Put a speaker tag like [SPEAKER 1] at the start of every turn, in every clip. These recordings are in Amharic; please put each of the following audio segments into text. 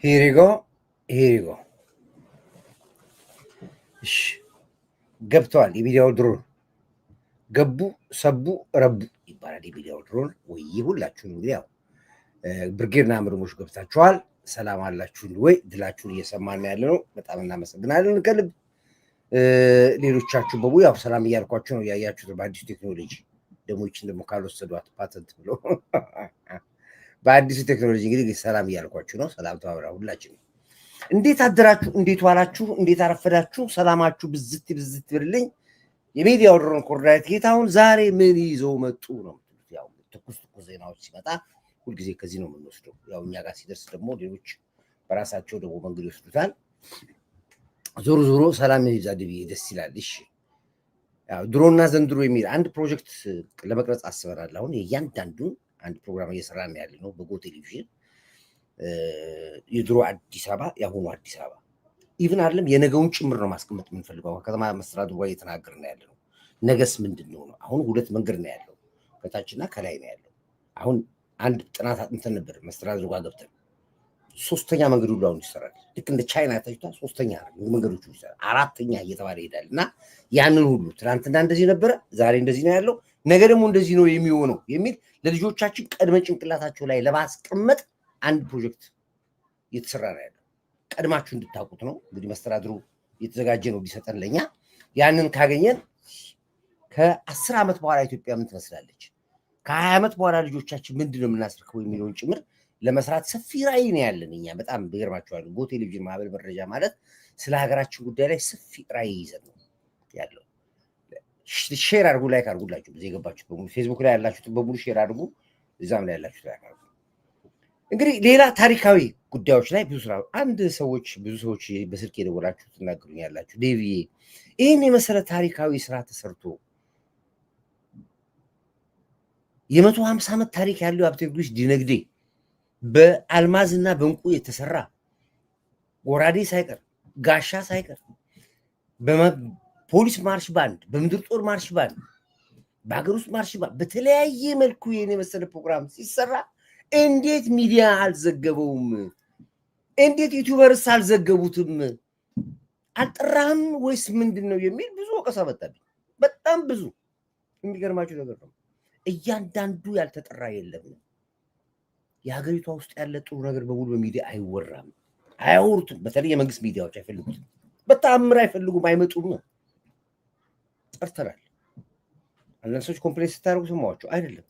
[SPEAKER 1] Here you go. Here you go. እሺ ገብቷል። የቪዲዮ ድሮን ገቡ ሰቡ ረቡ ይባላል። የቪዲዮ ድሮን ወይ ሁላችሁም እንግዲህ ያው ብርጌድና ምርሞች ገብታችኋል። ሰላም አላችሁ ወይ? ድላችሁን እየሰማን ያለ ነው። በጣም እናመሰግናለን ከልብ። ሌሎቻችሁ በሙሉ ያው ሰላም እያልኳችሁ ነው። ያያችሁት በአዲሱ ቴክኖሎጂ ደግሞ ይችን ደግሞ ካልወሰዷት ፓተንት ብሎ በአዲሱ ቴክኖሎጂ እንግዲህ ሰላም እያልኳችሁ ነው። ሰላም ተባብራ ሁላችን እንዴት አደራችሁ? እንዴት ዋላችሁ? እንዴት አረፈዳችሁ? ሰላማችሁ ብዝት ብዝት ይብልኝ። የሚዲያው ድሮን ኮርዳይት ጌታሁን ዛሬ ምን ይዘው መጡ ነው። ያው ትኩስ ዜናዎች ሲመጣ ሁልጊዜ ከዚህ ነው የምንወስደው። ያው እኛ ጋር ሲደርስ ደግሞ ሌሎች በራሳቸው ደግሞ መንገድ ይወስዱታል። ዞሮ ዞሮ ሰላም ይብዛል ብዬ ደስ ይላል። እሺ ያው ድሮና ዘንድሮ የሚል አንድ ፕሮጀክት ለመቅረጽ አስበናል። አሁን እያንዳንዱን አንድ ፕሮግራም እየሰራን ያለ ነው በጎ ቴሌቪዥን። የድሮ አዲስ አበባ የአሁኑ አዲስ አበባ ኢቭን አይደለም የነገውን ጭምር ነው ማስቀመጥ የምንፈልገው። ከተማ መስተዳድሩ ጋር እየተናገርን ያለ ነው። ነገስ ምንድን ነው? አሁን ሁለት መንገድ ነው ያለው፣ ከታችና ከላይ ነው ያለው። አሁን አንድ ጥናት እንትን ነበር መስተዳድሩ ጋር ገብተን ሶስተኛ መንገድ ሁሉ አሁን ይሰራል። ልክ እንደ ቻይና ታይቷል። ሶስተኛ መንገዶቹ ይሰራል፣ አራተኛ እየተባለ ይሄዳል። እና ያንን ሁሉ ትናንትና እንደዚህ ነበረ፣ ዛሬ እንደዚህ ነው ያለው፣ ነገ ደግሞ እንደዚህ ነው የሚሆነው የሚል ለልጆቻችን ቀድመን ጭንቅላታቸው ላይ ለማስቀመጥ አንድ ፕሮጀክት እየተሰራ ነው ያለው። ቀድማችሁ እንድታውቁት ነው እንግዲህ መስተዳድሩ እየተዘጋጀ ነው ሊሰጠን ለኛ። ያንን ካገኘን ከ10 ዓመት በኋላ ኢትዮጵያ ምን ትመስላለች፣ ከ20 ዓመት በኋላ ልጆቻችን ምንድን ነው የምናስረክበው የሚለውን ጭምር ለመስራት ሰፊ ራዕይ ነው ያለን እኛ። በጣም ይገርማችኋል። ጎ ቴሌቪዥን ማህበር መረጃ ማለት ስለ ሀገራችን ጉዳይ ላይ ሰፊ ራዕይ ይዘን ነው ያለው። ሼር አድርጉ፣ ላይክ አድርጉላችሁ። በዚህ የገባችሁ በሙሉ ፌስቡክ ላይ ያላችሁት በሙሉ ሼር አድርጉ፣ እዛም ላይ ያላችሁት ላይክ አድርጉ። እንግዲህ ሌላ ታሪካዊ ጉዳዮች ላይ ብዙ ስራ ብዙ ሰዎች በስልክ የደወላችሁ ትናገሩኛላችሁ። ዴቪዬ ይህን የመሰለ ታሪካዊ ስራ ተሰርቶ የ150 ዓመት ታሪክ ያለው ሀብተ ጊዮርጊስ ዲነግዴ በአልማዝና በእንቁ የተሰራ ጎራዴ ሳይቀር ጋሻ ሳይቀር በፖሊስ ማርሽ ባንድ፣ በምድር ጦር ማርሽ ባንድ፣ በሀገር ውስጥ ማርሽ ባንድ በተለያየ መልኩ ይህን የመሰለ ፕሮግራም ሲሰራ እንዴት ሚዲያ አልዘገበውም? እንዴት ዩቲዩበርስ አልዘገቡትም? አልጠራህም ወይስ ምንድን ነው የሚል ብዙ ወቀሳ መጣብኝ። በጣም ብዙ። የሚገርማችሁ ነገር ነው እያንዳንዱ ያልተጠራ የለም። የሀገሪቷ ውስጥ ያለ ጥሩ ነገር በሙሉ በሚዲያ አይወራም፣ አያወሩትም። በተለይ የመንግስት ሚዲያዎች አይፈልጉትም፣ በተአምር አይፈልጉም፣ አይመጡም ነው። ጠርተናል። አንዳንድ ሰዎች ኮምፕሌንት ስታደርጉ ሰማኋቸው። አይደለም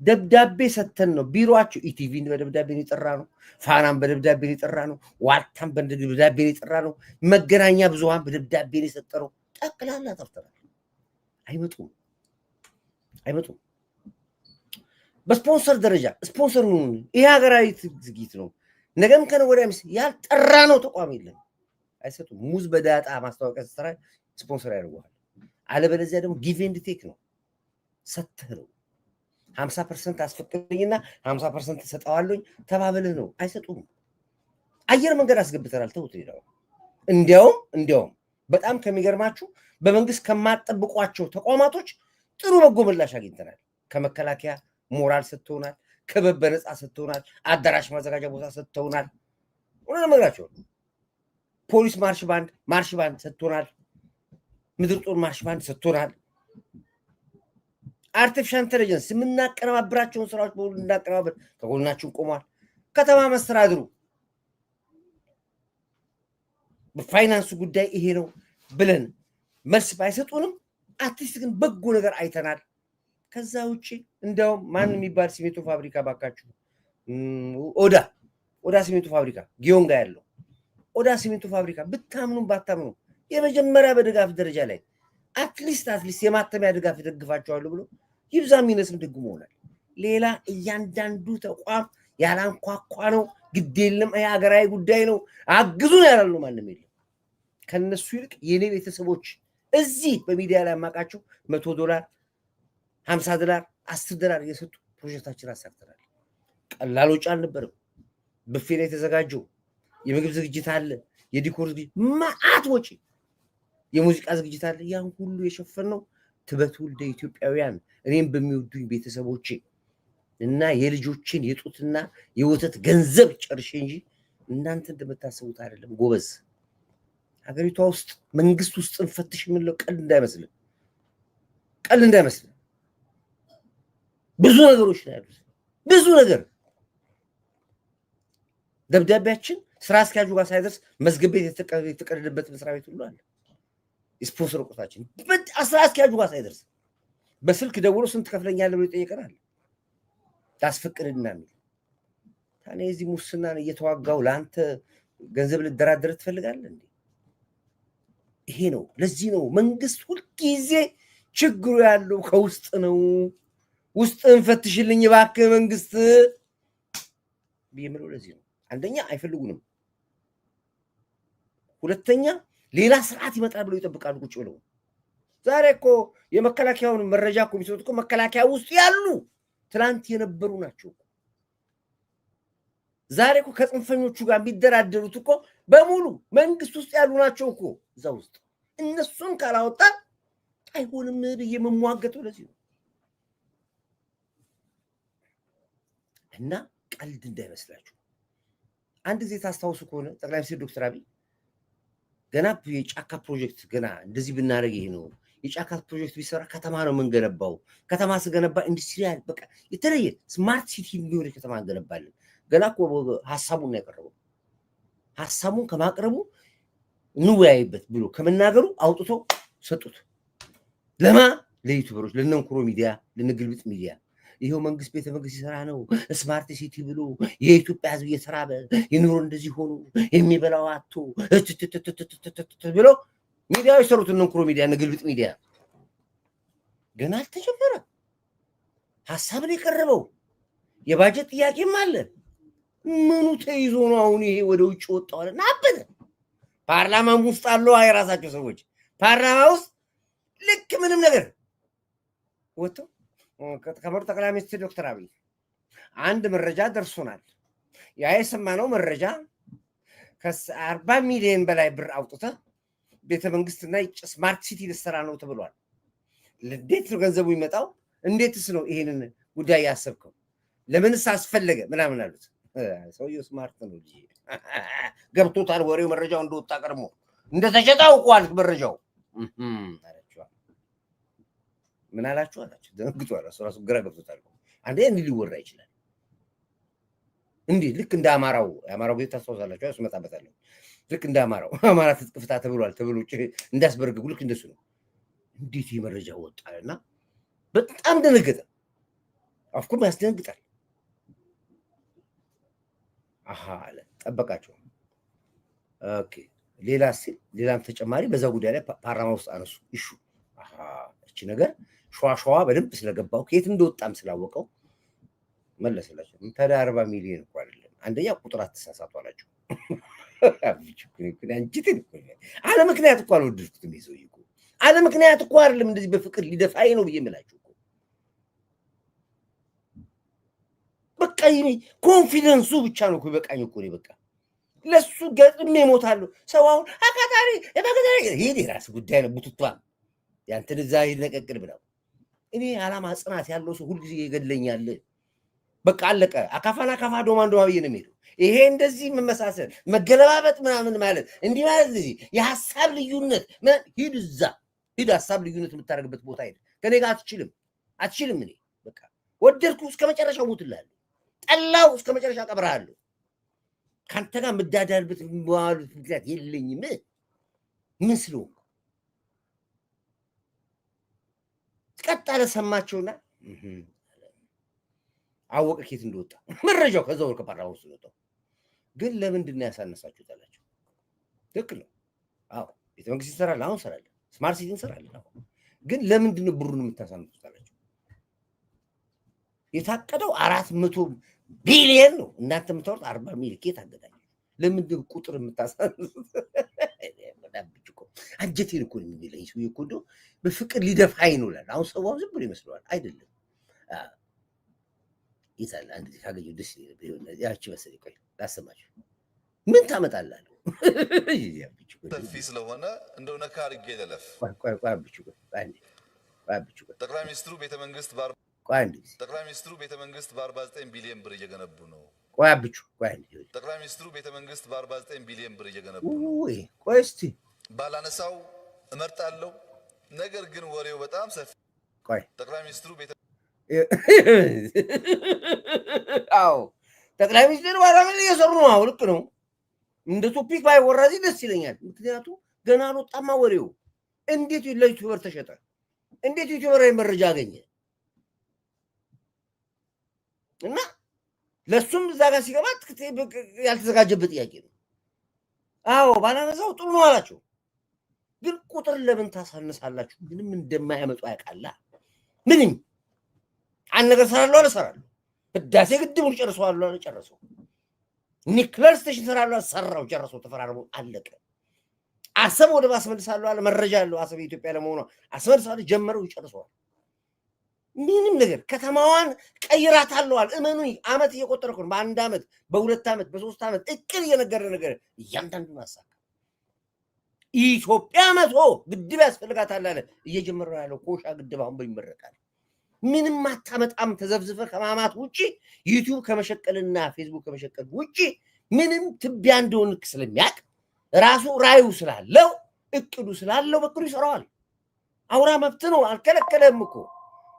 [SPEAKER 1] ደብዳቤ ሰተን ነው። ቢሮአቸው ኢቲቪን በደብዳቤ የጠራ ነው፣ ፋናን በደብዳቤ የጠራ ነው፣ ዋልታን በደብዳቤ የጠራ ነው፣ መገናኛ ብዙሃን በደብዳቤ የሰጠ ነው። ጠቅላላ ጠርተናል። አይመጡም። በስፖንሰር ደረጃ ስፖንሰር ይሄ ሀገራዊ ዝግጅት ነው፣ ነገም ከነገ ወዲያም ያልጠራ ነው ተቋም የለም፣ አይሰጡም። ሙዝ በዳጣ ማስታወቂያ ስትሰራ ስፖንሰር ያደርጉሃል። አለበለዚያ ደግሞ ጊቭ ኤንድ ቴክ ነው፣ ሰተህ ነው 50% አስፈቅድኝና 50% ተሰጠዋለኝ ተባብልህ ነው። አይሰጡም። አየር መንገድ አስገብተናል። ተውት ይላል። እንዲያውም በጣም ከሚገርማችሁ በመንግስት ከማጠብቋቸው ተቋማቶች ጥሩ በጎ ምላሽ አግኝተናል። ከመከላከያ ሞራል ሰጥተውናል፣ ክበብ በነፃ ሰጥተውናል፣ አዳራሽ ማዘጋጃ ቦታ ሰጥተውናል። ወደ ነገራቸው ፖሊስ ማርሽ ባንድ ሰጥተውናል፣ ምድር ጦር ማርሽ ባንድ ሰጥተውናል። አርቲፊሻል ኢንተለጀንስ የምናቀነባብራቸውን ስራዎች በሁሉ እንዳቀነባብር ከጎናችን ቆሟል። ከተማ መስተዳድሩ በፋይናንሱ ጉዳይ ይሄ ነው ብለን መልስ ባይሰጡንም አትሊስት ግን በጎ ነገር አይተናል። ከዛ ውጭ እንዲያውም ማን የሚባል ሲሚንቶ ፋብሪካ ባካችሁ፣ ኦዳ ሲሚንቶ ፋብሪካ ጊዮን ጋር ያለው ኦዳ ሲሚንቶ ፋብሪካ ብታምኑ ባታምኑ የመጀመሪያ በድጋፍ ደረጃ ላይ አትሊስት የማተሚያ ድጋፍ ይደግፋቸዋለሁ ብሎ ይብዛ የሚነስም ድግሞ ሆናል። ሌላ እያንዳንዱ ተቋም ያላንኳኳ ነው። ግድ የለም የሀገራዊ ጉዳይ ነው አግዙን ያላሉ ማንም የለም። ከነሱ ይልቅ የኔ ቤተሰቦች እዚህ በሚዲያ ላይ ያማቃቸው $100 $50 $10 እየሰጡ ፕሮጀክታችን አሳክተናል። ቀላል ወጪ አልነበረም። ብፌ ላይ የተዘጋጀው የምግብ ዝግጅት አለ፣ የዲኮር ዝግጅት መዓት ወጪ፣ የሙዚቃ ዝግጅት አለ። ያን ሁሉ የሸፈነው ትበትውልደ ኢትዮጵያውያን እኔም በሚወዱኝ ቤተሰቦቼ እና የልጆችን የጡትና የወተት ገንዘብ ጨርሼ እንጂ እናንተ እንደምታስቡት አይደለም ጎበዝ። ሀገሪቷ ውስጥ መንግስት ውስጥ እንፈትሽ የምንለው ቀልድ እንዳይመስል ብዙ ነገሮች ነው ያሉት። ብዙ ነገር ደብዳቤያችን ስራ አስኪያጁ ጋር ሳይደርስ መዝገብ ቤት የተቀደደበት መስሪያ ቤት ሁሉ አለ። የስፖንሰር ቁጥራችን ስራ አስኪያጁ ጋር ሳይደርስ በስልክ ደውሎ ስንት ከፍለኛለህ ብሎ ይጠየቀናል። ታስፈቅድና የሚል ታኔ እዚህ ሙስናን እየተዋጋው ለአንተ ገንዘብ ልደራደር ትፈልጋለህ እንዴ? ይሄ ነው። ለዚህ ነው መንግስት ሁልጊዜ ችግሩ ያለው ከውስጥ ነው። ውስጥን ፈትሽልኝ እባክህ መንግስት ቢምለው ለዚህ ነው። አንደኛ አይፈልጉንም፣ ሁለተኛ ሌላ ስርዓት ይመጣል ብለው ይጠብቃሉ ቁጭ ብለው። ዛሬ እኮ የመከላከያውን መረጃ እኮ የሚሰጡት እኮ መከላከያ ውስጥ ያሉ ትላንት የነበሩ ናቸው። ዛሬ እኮ ከጽንፈኞቹ ጋር የሚደራደሩት እኮ በሙሉ መንግስት ውስጥ ያሉ ናቸው እኮ እዛ ውስጥ። እነሱን ካላወጣ አይሆንም ብዬ የምሟገተው ለዚህ ነው። እና ቀልድ እንዳይመስላችሁ። አንድ ጊዜ ታስታውሱ ከሆነ ጠቅላይ ሚኒስትር ዶክተር አብይ ገና የጫካ ፕሮጀክት ገና እንደዚህ ብናደርግ ይሄ ነው የጫካ ፕሮጀክት ቢሰራ ከተማ ነው የምንገነባው፣ ከተማ ስገነባ ኢንዱስትሪያል በቃ የተለየ ስማርት ሲቲ የሚሆን ከተማ እንገነባለን። ገና እኮ ሀሳቡን ነው ያቀረበው። ሀሳቡን ከማቅረቡ እንወያይበት ብሎ ከመናገሩ አውጥቶ ሰጡት። ለማ ለዩቲዩበሮች፣ ለነንኩሮ ሚዲያ፣ ለነግልብጥ ሚዲያ ይሄው መንግስት ቤተ መንግስት ይሰራ ነው ስማርት ሲቲ ብሎ የኢትዮጵያ ህዝብ እየተራበ የኑሮ እንደዚህ ሆኖ የሚበላው አቶ ብሎ ሚዲያዎች ሰሩት። ነንኩሮ ሚዲያ፣ ነግልብጥ ሚዲያ ገና አልተጀመረ ሀሳብ ነው የቀረበው። የባጀት ጥያቄም አለ። ምኑ ተይዞ ነው አሁን ይሄ ወደ ውጭ ወጣው አለ ናበለ። ፓርላማም ውስጥ አለው የራሳቸው ሰዎች ፓርላማ ውስጥ ልክ ምንም ነገር ወጥቶ ከመሩ ጠቅላይ ሚኒስትር ዶክተር አብይ አንድ መረጃ ደርሶናል። ያ የሰማነው መረጃ ከ40 ሚሊዮን በላይ ብር አውጥተህ ቤተ መንግስትና ስማርት ሲቲ ልሰራ ነው ተብሏል። እንዴት ነው ገንዘቡ የሚመጣው? እንዴትስ ነው ይሄንን ጉዳይ ያሰብከው? ለምንስ አስፈለገ? ምናምን አሉት። ሰውየው ስማርት ነው ልጅ ገብቶታል። ወሬው መረጃው እንደወጣ ቀድሞ እንደተሸጠ አውቋል መረጃው። ምን አላችሁ አላችሁ። ደንግጧል። ራሱ ግራ ገብቶታል። አንዴ እንዲህ ሊወራ ይችላል እንዴ? ልክ እንደ የአማራው ቤት ታስታውሳላችሁ። እሱ መጣበታለሁ። ልክ እንደ አማራ ትጥቅ ፍታ ተብሏል ተብሎ እንዳስበርግጉ ልክ እንደሱ ነው። እንዴት የመረጃ ወጣልና በጣም ደነገጠ። አፍኩም ያስደነግጣል። አሃ አለ ጠበቃቸው። ኦኬ ሌላ ሲል ሌላም ተጨማሪ በዛ ጉዳይ ላይ ፓርላማ ውስጥ አነሱ። እሺ አሃ እቺ ነገር ሸዋሸዋ በደንብ ስለገባው ከየት እንደወጣም ስላወቀው መለሰላቸው። ታዲያ 40 ሚሊዮን እኮ አይደለም። አንደኛ ቁጥር አትሳሳቱ አላቸው። አለ ምክንያት እኮ አልወደድኩትም። ይዘው እኮ አለ ምክንያት እኮ አይደለም እንደዚህ በፍቅር ሊደፋይ ነው ብዬ የምላችሁ እኮ በቃ ይሄ ኮንፊደንሱ ብቻ ነው እኮ በቃኝ እኮ ነው። በቃ ለሱ ገጥሜ እሞታለሁ። ሰው አሁን አካታሪ ይሄ የራስ ጉዳይ ነው። ቡትቷ ያንተን እዛ ይለቀቅል ብለው እኔ ዓላማ ጽናት ያለው ሰው ሁልጊዜ ይገድለኛል። በቃ አለቀ። አካፋና አካፋ ዶማን ዶማ ብዬ ነው የሚሄደው። ይሄ እንደዚህ መመሳሰል መገለባበጥ ምናምን ማለት እንዲህ ማለት እንደዚህ የሀሳብ ልዩነት ሂድ፣ እዛ ሂድ። ሀሳብ ልዩነት የምታደርግበት ቦታ ሂድ። ከኔ ጋር አትችልም። እኔ በቃ ወደድኩ እስከ መጨረሻው ሞትልሃለሁ፣ ጠላው እስከ መጨረሻ ቀብረሃለሁ። ከአንተ ጋር የምዳዳልበት የሚዋሉት ምክንያት የለኝም። ምን ስለሆንኩ ቀጣለ። ሰማቸውና አወቀ ኬት እንደወጣ መረጃው ከዛው ከፓርላማ ውስጥ ወጣው። ግን ለምንድን ነው ያሳነሳችሁት አላቸው። ትክክል ነው። አዎ ቤተ መንግስት ይሰራል፣ አሁን እንሰራለን፣ ስማርት ሲቲ እንሰራለን። አሁን ግን ለምንድን ነው ብሩን የምታሳንሱት አላቸው። የታቀደው 400 ቢሊዮን ነው። እናንተ የምታወሩት 40 ሚሊዮን ኬት አገዳኝ። ለምንድን ቁጥር የምታሳንሱት? አንጀቴን እኮ ነው የሚለኝ ሰው እኮ እንደው በፍቅር ሊደፋኝ ነው እላለሁ። አሁን ሰው ዝም ብሎ ይመስለዋል። አይደለም ይዛል። አንድ ጊዜ ካገኘሁ ደስ ይላል። ያቺ መሰለኝ። ቆይ ላሰማችሁ። ምን ታመጣላለህ?
[SPEAKER 2] ሰፊ ስለሆነ እንደው ነካ አድርጌ ልለፍ።
[SPEAKER 1] ቆይ
[SPEAKER 2] ጠቅላይ ሚኒስትሩ ቤተ መንግስት
[SPEAKER 1] ቆይ አንድ ጊዜ
[SPEAKER 2] ጠቅላይ ሚኒስትሩ ቤተ መንግስት በ49 ቢሊዮን ብር እየገነቡ ነው።
[SPEAKER 1] ቆይ አብቹ ቆይ
[SPEAKER 2] ጠቅላይ ሚኒስትሩ ቤተ መንግስት በ49 ቢሊዮን ብር እየገነቡ ነው።
[SPEAKER 1] ቆይ እስቲ
[SPEAKER 2] ባላነሳው እመርጣለሁ፣ ነገር ግን ወሬው በጣም ሰፊ።
[SPEAKER 1] ቆይ
[SPEAKER 2] ጠቅላይ ሚኒስትሩ ቤተ
[SPEAKER 1] አዎ ጠቅላይ ሚኒስትሩ ባላምን እየሰሩ ነው። አዎ ልክ ነው። እንደ ቶፒክ ባይወራ ደስ ይለኛል። ምክንያቱም ገና አልወጣማ ወሬው። እንዴት ለዩቲዩበር ተሸጠ? እንዴት ዩቲዩበር መረጃ አገኘ? እና ለሱም እዛ ጋር ሲገባ ያልተዘጋጀበት ጥያቄ ነው። አዎ ባላነሳው ጥሩ ነው አላቸው። ግን ቁጥር ለምን ታሳንሳላችሁ? ምንም እንደማያመጡ ያውቃላ። ምንም አንድ ነገር ሰራለሁ አልሰራለሁ። ህዳሴ ግድቡን ጨርሰዋለሁ አልጨረሰው። ኒክለር ስቴሽን ሰራለሁ ሰራው ጨርሰው ተፈራርሞ አለቀ። አሰብ ወደ አስመልሳለሁ አለ መረጃ አለው። አሰብ የኢትዮጵያ ለመሆኑ አስመልሳለሁ ጀመረው ይጨርሰዋል። ምንም ነገር ከተማዋን ቀይራታለሁ አለ። እመኑኝ አመት እየቆጠረ ነው። በአንድ አመት በሁለት አመት በሶስት አመት እቅድ እየነገረ ነገር እያንዳንዱን አሳካ። ኢትዮጵያ መቶ ግድብ ያስፈልጋታል አለ። እየጀመረ ያለው ኮሻ ግድብ አሁን ይመረቃል። ምንም አታመጣም። ተዘብዝፈ ከማማት ውጪ ዩቲዩብ ከመሸቀልና ፌስቡክ ከመሸቀል ውጪ ምንም ትቢያ እንደሆንክ ስለሚያውቅ ራሱ ራዩ ስላለው እቅዱ ስላለው በቅዱ ይሰራዋል። አውራ መብት ነው፣ አልከለከለም እኮ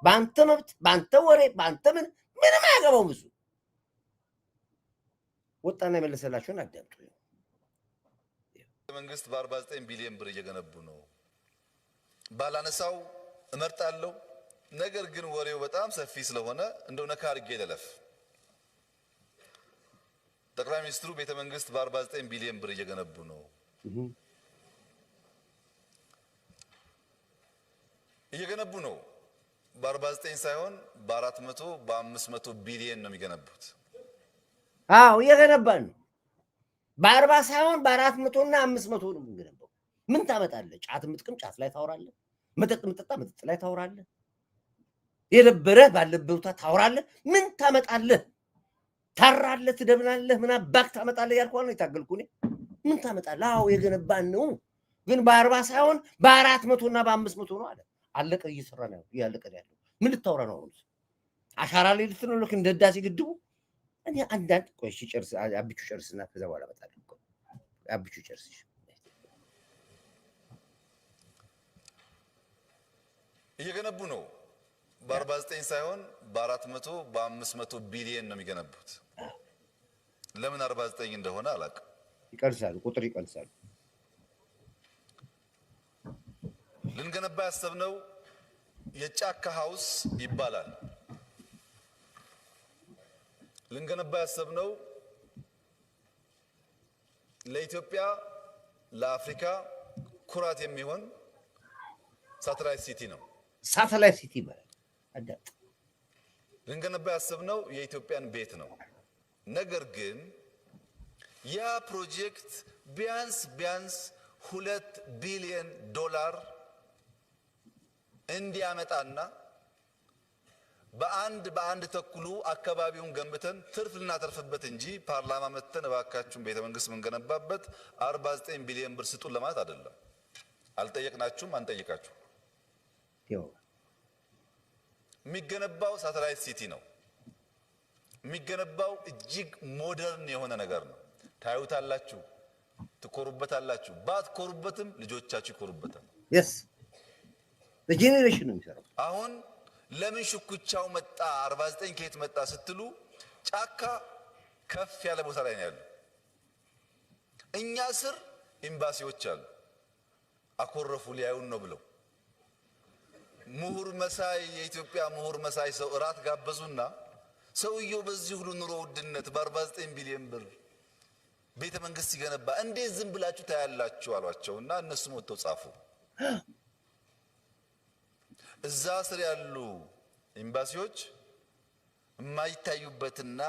[SPEAKER 1] በአንተ መብት፣ በአንተ ወሬ፣ በአንተ ምንም አያገባውም። ብዙ ወጣና የመለሰላቸውን አዳምጡ።
[SPEAKER 2] መንግስት በ49 ቢሊዮን ብር እየገነቡ ነው። ባላነሳው እመርጣለሁ፣ ነገር ግን ወሬው በጣም ሰፊ ስለሆነ እንደው ነካ አድርጌ ልለፍ። ጠቅላይ ሚኒስትሩ ቤተ መንግስት በ49 ቢሊዮን ብር እየገነቡ ነው። እየገነቡ ነው። በ49 ሳይሆን በ400 በ500 ቢሊዮን ነው የሚገነቡት።
[SPEAKER 1] አዎ እየገነባን ነው። በ40 ሳይሆን በ400 እና 500 ነው የሚገነባው። ምን ታመጣለህ? ጫት የምትቅም ጫት ላይ ታወራለህ። መጠጥ የምትጠጣ መጠጥ ላይ ታወራለህ። የነበረ ባለበት ቦታ ታወራለህ። ምን ታመጣለህ? ታራለህ፣ ትደብናለህ። ምን አባክ ታመጣለህ? ያልኳል ነው የታገልኩ እኔ። ምን ታመጣለህ? አዎ የገነባን ነው። ግን በ40 ሳይሆን በ400 እና በ500 ነው አለ። አለቀ። እየሰራ ነው ያለቀ ያለው። ምን ልታወራ ነው? አሻራ ላይ ልትነለክ እንደ ህዳሴ ግድቡ እኔ አንዳንድ ቆይ ጨርስ አብቹ ጨርስና ከዛ በኋላ እመጣለሁ። አብቹ ጨርስ።
[SPEAKER 2] እየገነቡ ነው። በ49 ሳይሆን በ400 በ500 ቢሊዮን ነው የሚገነቡት። ለምን 49 እንደሆነ አላውቅም።
[SPEAKER 1] ይቀንሳሉ፣ ቁጥር ይቀንሳሉ።
[SPEAKER 2] ልንገነባ ያሰብነው የጫካ ሃውስ ይባላል። ልንገነባ ያሰብነው ለኢትዮጵያ ለአፍሪካ ኩራት የሚሆን ሳተላይት ሲቲ ነው።
[SPEAKER 1] ሳተላይት ሲቲ ማለት አዳት
[SPEAKER 2] ልንገነባ ያሰብነው የኢትዮጵያን ቤት ነው። ነገር ግን ያ ፕሮጀክት ቢያንስ $2 ቢሊዮን እንዲያመጣና በአንድ ተኩሉ አካባቢውን ገንብተን ትርፍ ልናተርፍበት እንጂ ፓርላማ መተን እባካችሁን ቤተ መንግስት የምንገነባበት 49 ቢሊዮን ብር ስጡን ለማለት አይደለም። አልጠየቅናችሁም፣ አንጠይቃችሁ። የሚገነባው ሳተላይት ሲቲ ነው። የሚገነባው እጅግ ሞደርን የሆነ ነገር ነው። ታዩታላችሁ፣ ትኮሩበታላችሁ። ባትኮሩበትም ልጆቻችሁ ይኮሩበታል።
[SPEAKER 1] yes በጄኔሬሽን ነው የሚሰራው።
[SPEAKER 2] አሁን ለምን ሽኩቻው መጣ 49 ከየት መጣ ስትሉ ጫካ ከፍ ያለ ቦታ ላይ ነው ያለው። እኛ ስር ኤምባሲዎች አሉ። አኮረፉ ሊያዩን ነው ብለው ምሁር መሳይ የኢትዮጵያ ምሁር መሳይ ሰው እራት ጋበዙና ሰውየው በዚህ ሁሉ ኑሮ ውድነት በ49 ቢሊዮን ብር ቤተ መንግስት ሲገነባ እንዴት ዝም ብላችሁ ታያላችሁ አሏቸውና እነሱም ወጥተው ጻፉ። እዛ ስር ያሉ ኤምባሲዎች የማይታዩበትና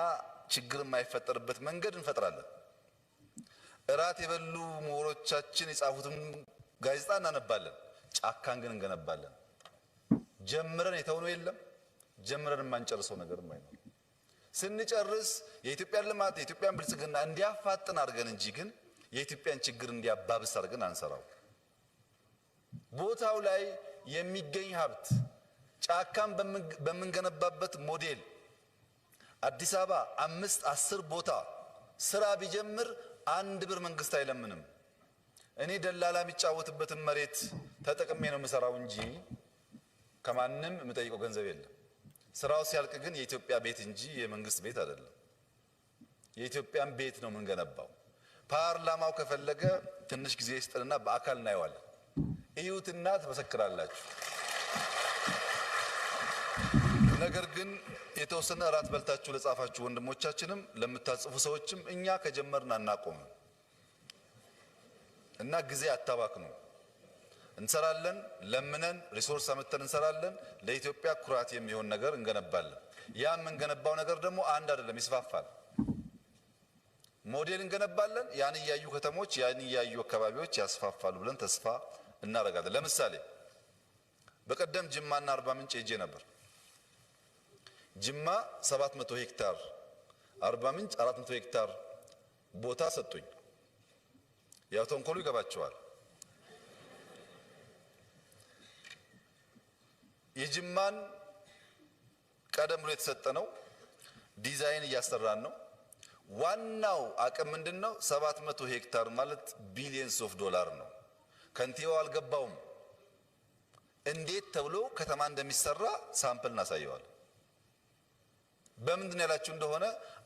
[SPEAKER 2] ችግር የማይፈጠርበት መንገድ እንፈጥራለን። እራት የበሉ ምሁሮቻችን የጻፉትን ጋዜጣ እናነባለን። ጫካን ግን እንገነባለን። ጀምረን የተውነው የለም፣ ጀምረን የማንጨርሰው ነገርም አይኖርም። ስንጨርስ የኢትዮጵያን ልማት የኢትዮጵያን ብልጽግና እንዲያፋጥን አድርገን እንጂ ግን የኢትዮጵያን ችግር እንዲያባብስ አድርገን አንሰራው። ቦታው ላይ የሚገኝ ሀብት ጫካን በምንገነባበት ሞዴል አዲስ አበባ 5-10 ቦታ ስራ ቢጀምር 1 ብር መንግስት አይለምንም። እኔ ደላላ የሚጫወትበትን መሬት ተጠቅሜ ነው የምሰራው እንጂ ከማንም የምጠይቀው ገንዘብ የለም። ስራው ሲያልቅ ግን የኢትዮጵያ ቤት እንጂ የመንግስት ቤት አይደለም። የኢትዮጵያን ቤት ነው የምንገነባው። ፓርላማው ከፈለገ ትንሽ ጊዜ ይስጥልና በአካል እናየዋለን። እዩትና ትመሰክራላችሁ። ነገር ግን የተወሰነ እራት በልታችሁ ለጻፋችሁ ወንድሞቻችንም ለምታጽፉ ሰዎችም እኛ ከጀመርን አናቆምም እና ጊዜ አታባክኑ። እንሰራለን፣ ለምነን ሪሶርስ አመተን እንሰራለን። ለኢትዮጵያ ኩራት የሚሆን ነገር እንገነባለን። ያ የምንገነባው ነገር ደግሞ አንድ አይደለም፣ ይስፋፋል። ሞዴል እንገነባለን። ያን ያዩ ከተሞች፣ ያን ያዩ አካባቢዎች ያስፋፋሉ ብለን ተስፋ እናደርጋለን። ለምሳሌ በቀደም ጅማና አርባ ምንጭ ሄጄ ነበር። ጅማ 700 ሄክታር፣ አርባ ምንጭ 400 ሄክታር ቦታ ሰጡኝ። ያው ተንኮሉ ይገባቸዋል። የጅማን ቀደም ብሎ የተሰጠነው ዲዛይን እያሰራን ነው። ዋናው አቅም ምንድነው? 700 ሄክታር ማለት ቢሊየንስ ኦፍ ዶላር ነው። ከንቲባው አልገባውም። እንዴት ተብሎ ከተማ እንደሚሰራ ሳምፕል እናሳየዋል። በምንድን ያላችሁ እንደሆነ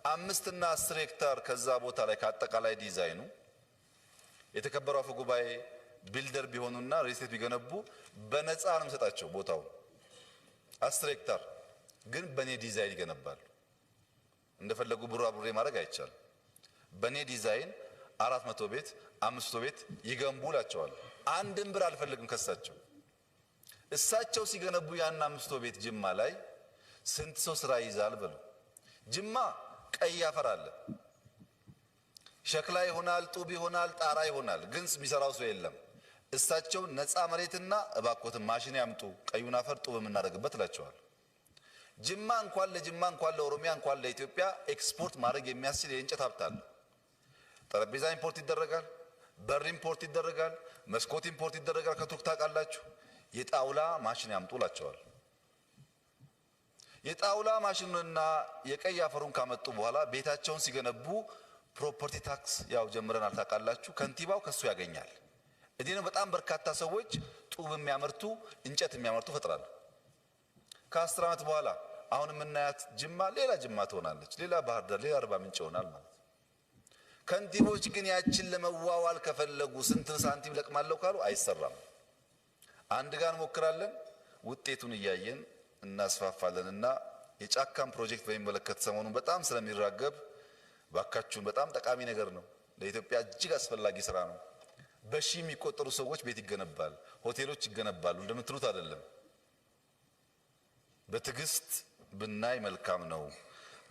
[SPEAKER 2] 5 እና 10 ሄክታር ከዛ ቦታ ላይ ከአጠቃላይ ዲዛይኑ የተከበረው አፈ ጉባኤ ቢልደር ቢሆኑና ሪስቴት ቢገነቡ በነፃ ነው የምሰጣቸው ቦታው። 10 ሄክታር ግን በኔ ዲዛይን ይገነባሉ። እንደፈለጉ ቡራቡሬ ማድረግ አይቻልም። በኔ ዲዛይን 400 ቤት 500 ቤት ይገንቡ እላቸዋለሁ። አንድም ብር አልፈልግም ከሳቸው። እሳቸው ሲገነቡ ያን 500 ቤት ጅማ ላይ ስንት ሰው ስራ ይዛል በሉ። ጅማ ቀይ አፈር አለ፣ ሸክላ ይሆናል፣ ጡብ ይሆናል፣ ጣራ ይሆናል፣ ግን የሚሰራው ሰው የለም። እሳቸው ነፃ መሬትና እባኮትን ማሽን ያምጡ ቀዩን አፈር ጡብ የምናደርግበት እላቸዋለሁ። ጅማ እንኳን ለጅማ እንኳን ለኦሮሚያ እንኳን ለኢትዮጵያ ኤክስፖርት ማድረግ የሚያስችል የእንጨት ሀብት አለ። ጠረጴዛ ኢምፖርት ይደረጋል፣ በር ኢምፖርት ይደረጋል፣ መስኮት ኢምፖርት ይደረጋል። ከቱርክ ታውቃላችሁ። የጣውላ ማሽን ያምጡ እላቸዋለሁ። የጣውላ ማሽኑንና የቀይ አፈሩን ካመጡ በኋላ ቤታቸውን ሲገነቡ ፕሮፐርቲ ታክስ ያው ጀምረናል ታውቃላችሁ። ከንቲባው ከሱ ያገኛል። እዚህ ነው በጣም በርካታ ሰዎች ጡብ የሚያመርቱ እንጨት የሚያመርቱ ፈጥራሉ። ከ10 ዓመት በኋላ አሁን የምናያት ጅማ ሌላ ጅማ ትሆናለች፣ ሌላ ባህር ዳር፣ ሌላ አርባ ምንጭ ይሆናል ማለት። ከንቲቦች ግን ያችን ለመዋዋል ከፈለጉ ስንት ሳንቲም ለቅማለሁ ካሉ አይሰራም። አንድ ጋር እንሞክራለን፣ ውጤቱን እያየን እናስፋፋለንና የጫካን ፕሮጀክት በሚመለከት ሰሞኑን በጣም ስለሚራገብ ባካችሁን፣ በጣም ጠቃሚ ነገር ነው። ለኢትዮጵያ እጅግ አስፈላጊ ስራ ነው። በሺህ የሚቆጠሩ ሰዎች ቤት ይገነባል፣ ሆቴሎች ይገነባሉ። እንደምትሉት አይደለም። በትዕግስት ብናይ መልካም ነው።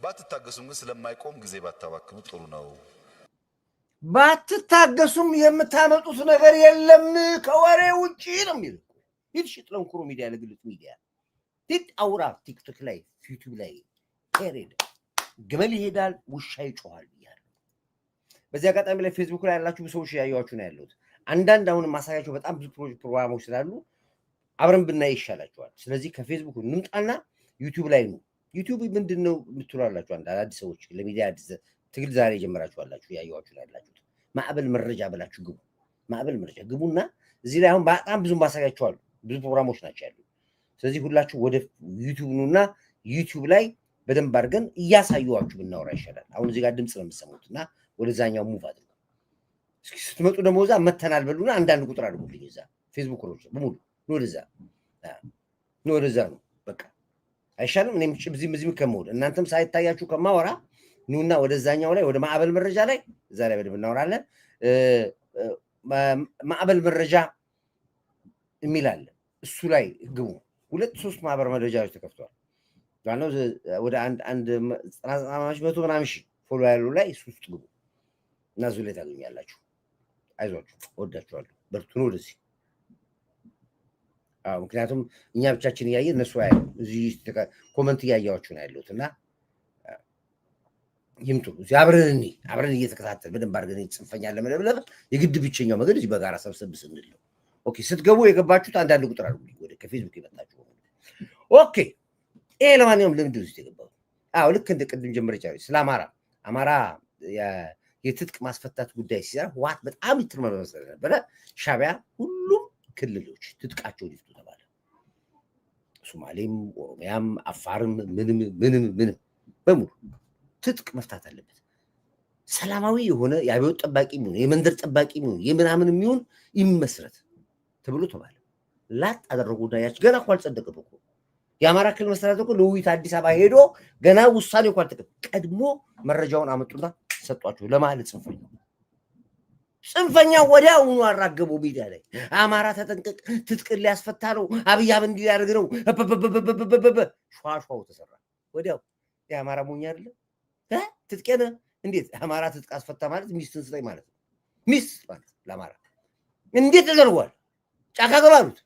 [SPEAKER 2] ባትታገሱም ግን ስለማይቆም ጊዜ ባታባክኑ ጥሩ ነው።
[SPEAKER 1] ባትታገሱም የምታመጡት ነገር የለም ከወሬ ውጪ ነው የሚል ይልሽጥ ለንኩሩ ሚዲያ ለግልጽ ሚዲያ ቲክ አውራ ቲክቶክ ላይ ዩቲዩብ ላይ ሄሬድ ግመል ይሄዳል ውሻ ይጮሃል ይላል። በዚህ አጋጣሚ ላይ ፌስቡክ ላይ ያላችሁ ሰዎች ያያችሁ ነው ያሉት። አንዳንድ አሁን ማሳያቸው በጣም ብዙ ፕሮግራሞች ስላሉ አብረን ብናይ ይሻላችኋል። ስለዚህ ከፌስቡክ እንምጣና ዩቲዩብ ላይ ነው። ዩቲዩብ ምንድነው የምትሏላችሁ? አንድ አዲስ ሰዎች ለሚዲያ አዲስ ትግል ዛሬ ጀምራችኋላችሁ ያያችሁ ላይ ያላችሁት ማዕበል መረጃ ብላችሁ ግቡ። ማዕበል መረጃ ግቡና እዚህ ላይ አሁን በጣም ብዙ ማሳያችኋለሁ። ብዙ ፕሮግራሞች ናቸው ያሉት። ስለዚህ ሁላችሁ ወደ ዩቲዩብ ነውና ዩቲዩብ ላይ በደንብ አድርገን እያሳዩዋችሁ ብናወራ ይሻላል። አሁን እዚህ ጋር ድምጽ ነው የምትሰሙትና ወደዛኛው ሙቭ አድርጉ። እስኪ ስትመጡ ደግሞ እዛ መተናል በሉና አንዳንድ ቁጥር አድርጉልኝ። እዛ ፌስቡክ ሮች በሙሉ ወደዛ ነው በቃ አይሻልም? እኔም እዚህ ከመውል እናንተም ሳይታያችሁ ከማወራ ኑና ወደዛኛው ላይ ወደ ማዕበል መረጃ ላይ እዛ ላይ በደንብ እናወራለን። ማዕበል መረጃ የሚል አለ። እሱ ላይ ግቡ። 2-3 ማዕበል መረጃዎች ተከፍተዋል። ዋናው ወደ አንድ 90 ምናምን ሺህ ፎሎ ያሉ ላይ እሱ ውስጥ ግቡ እና እዚሁ ላይ ታገኛላችሁ። አይዟችሁ፣ ወዳችኋለሁ፣ በርቱ ነው ወደዚህ። ምክንያቱም እኛ ብቻችን እያየን እነሱ ያዩ እዚህ ኮመንት እያያችሁ ነው ያሉት እና ይምጡ እዚህ አብረን እየተከታተል በደንብ አድርገን ጽንፈኛ ለመለብለብ የግድ ብቸኛው መንገድ እዚህ በጋራ ሰብሰብ ስንል ነው። ኦኬ፣ ስትገቡ የገባችሁት አንዳንድ ቁጥር አድርጉልኝ ወደ ከፌስቡክ የመጣችሁ። ኦኬ፣ ይሄ ለማንኛውም ለምንድን ነው የገባው? አዎ ልክ እንደ ቅድም ጀምረ ይቻላል ስለ አማራ የትጥቅ ማስፈታት ጉዳይ ሲሰራ ህወሓት በጣም ይትርመረመስ ነበረ። ሻዕቢያ ሁሉም ክልሎች ትጥቃቸውን ይፍቱ ተባለ። ሶማሌም፣ ኦሮሚያም፣ አፋርም ምንም በሙሉ ትጥቅ መፍታት አለበት። ሰላማዊ የሆነ የአብዮት ጠባቂ የሚሆን የመንደር ጠባቂ የሚሆን የምናምን የሚሆን ይመስረት ተብሎ ተባለ። ላጥ አደረጉና ያች ገና እኮ አልጸደቀም እኮ የአማራ ክልል መስተዳድር እኮ ለውይይት አዲስ አበባ ሄዶ ገና ውሳኔ እኮ አልተቀበለም። ቀድሞ መረጃውን አመጡና ሰጧቸው። ለማለት ጽንፈኛ ወዲያውኑ አራገበው ሚዲያ ላይ አማራ ተጠንቀቅ፣ ትጥቅን ሊያስፈታ ነው፣ አብይ አህመድ እንዲህ ሊያደርግ ነው። ሸዋሸዋው ተሰራ ወዲያው። የአማራ ሞኝ አይደለ ትጥቄን እንዴት አማራ ትጥቅ አስፈታ ማለት ሚስትን ስጠኝ ማለት ነው። ሚስት ማለት ለአማራ እንዴት ተደርጓል? ጫካ ገባሉት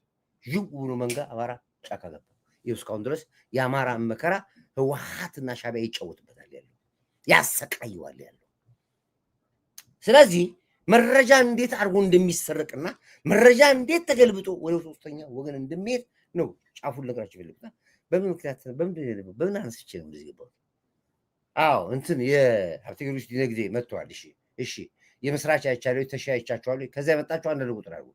[SPEAKER 1] ይው ብሎ መንጋ አማራ ጫካ ገባ። ይኸው እስካሁን ድረስ የአማራ መከራ ህወሓትና ሻዕቢያ ይጫወትበታል ያለው ያሰቃየዋል ያለው። ስለዚህ መረጃ እንዴት አድርጎ እንደሚሰረቅና መረጃ እንዴት ተገልብጦ ወደ ሶስተኛ ወገን እንደሚሄድ ነው ጫፉን ልነግራችሁ ይፈልጋል። በምን ምክንያት በምን አንስቼ ነው እንደዚህ ገባው? አዎ እንትን የሀብቴ ጊዮርጊስ ጊዜ መጥተዋል። እሺ የመስራች አይቻለሁ ተሻይቻቸዋለሁ። ከዛ የመጣቸው አንድ ቁጥር አድርጎ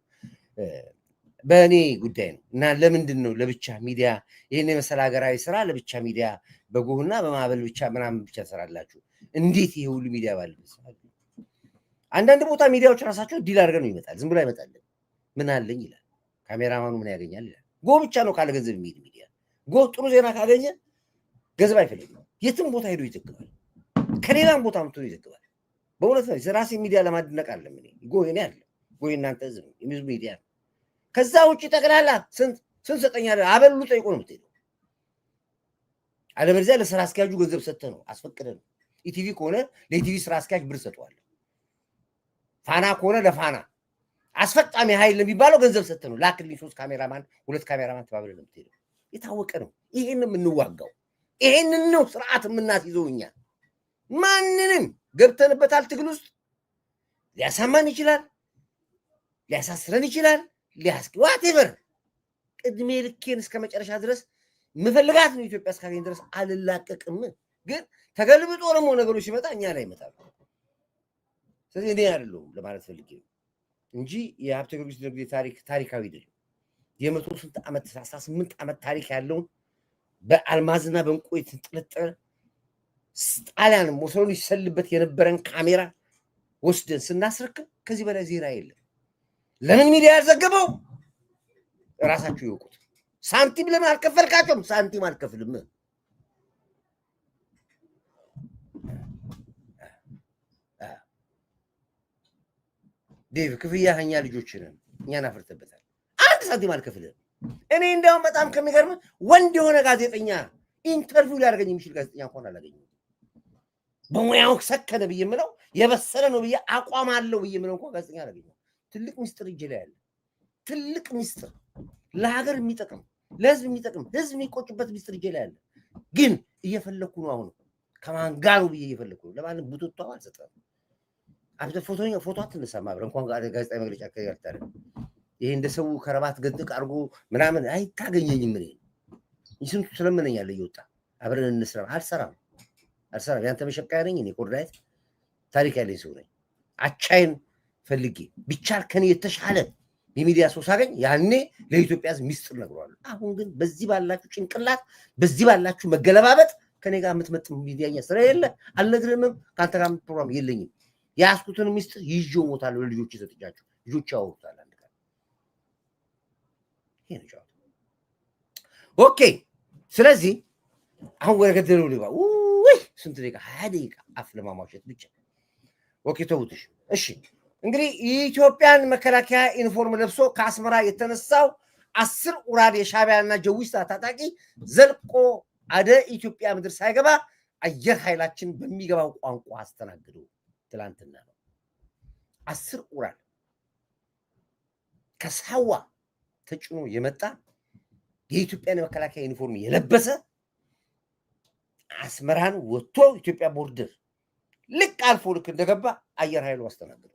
[SPEAKER 1] በእኔ ጉዳይ ነው እና ለምንድን ነው ለብቻ ሚዲያ ይህን የመሰለ ሀገራዊ ስራ ለብቻ ሚዲያ በጎህና በማዕበል ብቻ ምናምን ብቻ ትሰራላችሁ? እንዴት ይሄ ሁሉ ሚዲያ ባለበት? አንዳንድ ቦታ ሚዲያዎች ራሳቸው ዲል አድርገው ነው ይመጣል። ዝም ብሎ አይመጣልን። ምን አለኝ ይላል ካሜራማኑ፣ ምን ያገኛል ይላል። ጎ ብቻ ነው ካለ ገንዘብ የሚሄድ ሚዲያ። ጎ ጥሩ ዜና ካገኘ ገንዘብ አይፈልግም። የትም ቦታ ሄዶ ይዘግባል። ከሌላም ቦታ ምቶ ይዘግባል። በእውነት ነው ራሴ ሚዲያ ለማድነቅ አለም እኔ ጎ እኔ አለ ጎ እናንተ ህዝብ የሚዙ ሚዲያ ነው። ከዛ ውጭ ጠቅላላ ስንት ሰጠኛለህ አበሉ ጠይቆ ነው የምትሄደው። አለበለዚያ ለስራ አስኪያጁ ገንዘብ ሰጥተህ ነው አስፈቅደህ ነው። ኢቲቪ ከሆነ ለኢቲቪ ስራ አስኪያጅ ብር ሰጠዋል። ፋና ከሆነ ለፋና አስፈጻሚ ኃይል የሚባለው ገንዘብ ሰጥተህ ነው። ላክልኝ 3 ካሜራማን 2 ካሜራማን ተባብለህ ነው የምትሄደው። የታወቀ ነው። ይሄን የምንዋጋው ይሄንን ነው ስርዓት የምናስይዘው እኛ። ማንንም ገብተንበታል። ትግል ውስጥ ሊያሳማን ይችላል፣ ሊያሳስረን ይችላል፣ ዋቴቨር ቅድሜ ልኬን እስከ መጨረሻ ድረስ ምፈልጋት ነው ኢትዮጵያ እስካገኝ ድረስ አልላቀቅም። ግን ተገልብጦ ደግሞ ነገሮች ሲመጣ እኛ ላይ ይመጣሉ። ስለዚህ እኔ አይደለሁም ለማለት ፈልጌ ነው እንጂ የሀብቴ ጊዮርጊስ ንግዴ ታሪካዊ ድል የመቶ ስንት ዓመት 18 ዓመት ታሪክ ያለውን በአልማዝና በእንቁ የተንጠለጠለ ጣሊያን ሞሶሎኒ ሲሰልበት የነበረን ካሜራ ወስደን ስናስረክብ ከዚህ በላይ ዜና የለም። ለምን ሚዲያ ያልዘገበው? እራሳችሁ ይወቁት። ሳንቲም ለምን አልከፈልካቸውም? ሳንቲም አልከፍልም። ዴቭ ክፍያ እኛ ልጆች ነን፣ እኛን አፍርተበታል። አንድ ሳንቲም አልከፍልም። እኔ እንዲያውም በጣም ከሚገርም ወንድ የሆነ ጋዜጠኛ ኢንተርቪው ሊያደርገኝ የሚችል ጋዜጠኛ እንኳን አላገኘሁም። በሙያው ሰከነ ብዬ የምለው የበሰለ ነው ብዬ አቋም አለው ብዬ የምለው እንኳን ጋዜጠኛ አላገኘሁም። ትልቅ ሚስጥር እጄ ላይ ያለ ትልቅ ሚስጥር፣ ለሀገር የሚጠቅም ለህዝብ የሚጠቅም ህዝብ የሚቆጭበት ሚስጥር እጄ ላይ ያለ፣ ግን እየፈለኩ ነው። አሁን ከማን ጋር ነው ብዬ እየፈለኩ ነው። ለማንም ቡትቷ አልሰጠም። ፎቶ አትነሳም አብረን እንኳን ጋዜጣዊ መግለጫ ከያልታለ ይሄ እንደ ሰው ከረባት ገጥቅ አድርጎ ምናምን አይታገኘኝም። እኔ ይስንቱ ስለምነኛለ እየወጣ አብረን እንስራ። አልሰራም። ያንተ መሸቃያ ነኝ እኔ። ኮርዳይት ታሪክ ያለኝ ሰው ነኝ። አቻይን ፈልጌ ቢቻል ከኔ የተሻለ የሚዲያ ሰው ሳገኝ ያኔ ለኢትዮጵያ ህዝብ ሚስጥር ነግሯለሁ። አሁን ግን በዚህ ባላችሁ ጭንቅላት፣ በዚህ ባላችሁ መገለባበጥ ከኔ ጋር የምትመጥም ሚዲያኛ ስራ የለ። አልነግርህምም። ከአንተ ጋር ፕሮግራም የለኝም። የያዝኩትን ሚስጥር ይዤው እሞታለሁ። ለልጆች ሰጥቻቸው ልጆች ያወሩታል አንድ ቀን። ይሄ ነው ኦኬ። ስለዚህ አሁን ወደ ገደለው ልግባ። ውይ ስንት ደቂቃ? 20 ደቂቃ አፍ ለማሟሸት ብቻ። ኦኬ ተውትሽ። እሺ እንግዲህ የኢትዮጵያን መከላከያ ዩኒፎርም ለብሶ ከአስመራ የተነሳው 10 ኡራል የሻዕቢያና ጀዊሳ ታጣቂ ዘልቆ አደ ኢትዮጵያ ምድር ሳይገባ አየር ኃይላችን በሚገባው ቋንቋ አስተናግዶ ትላንትና ነው። 10 ኡራል ከሳዋ ተጭኖ የመጣ የኢትዮጵያን መከላከያ ዩኒፎርም የለበሰ አስመራን ወጥቶ ኢትዮጵያ ቦርደር ልክ አልፎ ልክ እንደገባ አየር ኃይሉ አስተናግዶ